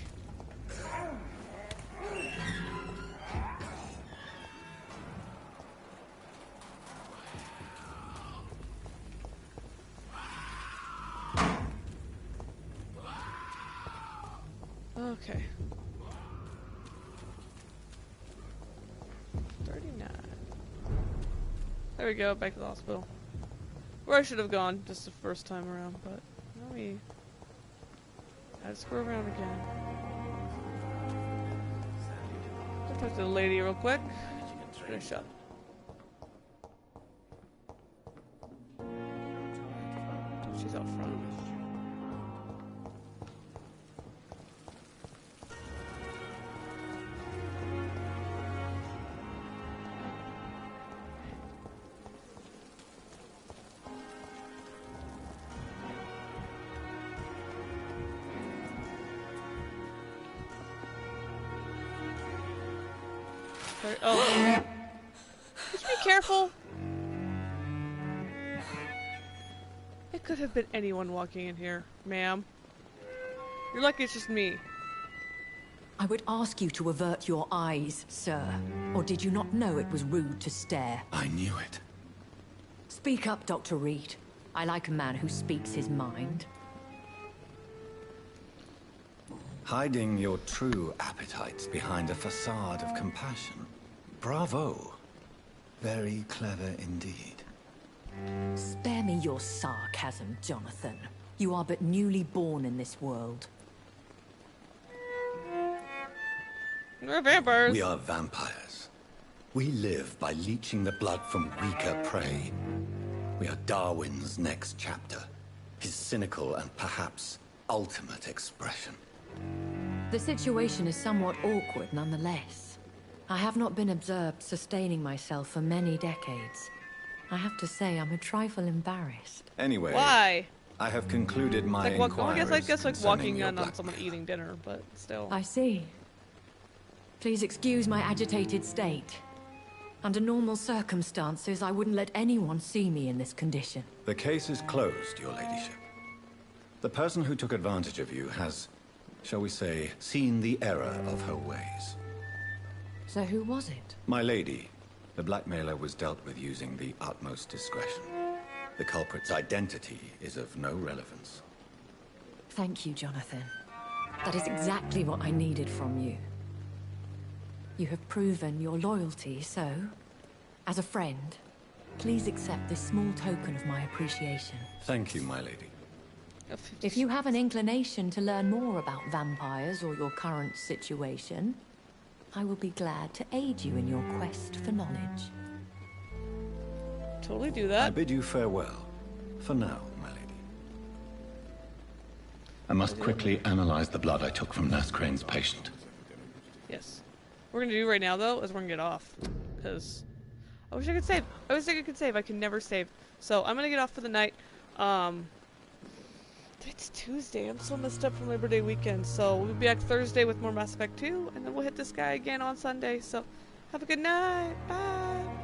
Okay. 39. There we go, back to the hospital. Where I should have gone just the first time around, but let me... I'd screw around again. I'll talk to the lady real quick. Finish up. She's out front. Oh. Just be careful. It could have been anyone walking in here, ma'am. You're lucky it's just me. I would ask you to avert your eyes, sir. Or did you not know it was rude to stare? I knew it. Speak up, Dr. Reed. I like a man who speaks his mind. Hiding your true appetites behind a facade of compassion. Bravo. Very clever indeed. Spare me your sarcasm, Jonathan. You are but newly born in this world. We're vampires. We are vampires. We live by leeching the blood from weaker prey. We are Darwin's next chapter. His cynical and perhaps ultimate expression. The situation is somewhat awkward nonetheless. I have not been observed sustaining myself for many decades. I have to say I'm a trifle embarrassed. Anyway, why? I have concluded my inquiries I guess like walking in your on someone eating dinner, but still. I see. Please excuse my agitated state. Under normal circumstances, I wouldn't let anyone see me in this condition. The case is closed, your ladyship. The person who took advantage of you has, shall we say, seen the error of her ways. So who was it? My lady, the blackmailer was dealt with using the utmost discretion. The culprit's identity is of no relevance. Thank you, Jonathan. That is exactly what I needed from you. You have proven your loyalty, so, as a friend, please accept this small token of my appreciation. Thank you, my lady. If you have an inclination to learn more about vampires or your current situation, I will be glad to aid you in your quest for knowledge. Totally do that. I bid you farewell. For now, my lady. I must quickly analyze the blood I took from Nurse Crane's patient. Yes. What we're gonna do right now, though, is we're gonna get off. Because I wish I could save. I wish I could save. I can never save. So I'm gonna get off for the night. It's Tuesday. I'm so messed up from Labor Day weekend. So we'll be back Thursday with more Mass Effect 2. And then we'll hit this guy again on Sunday. So have a good night. Bye.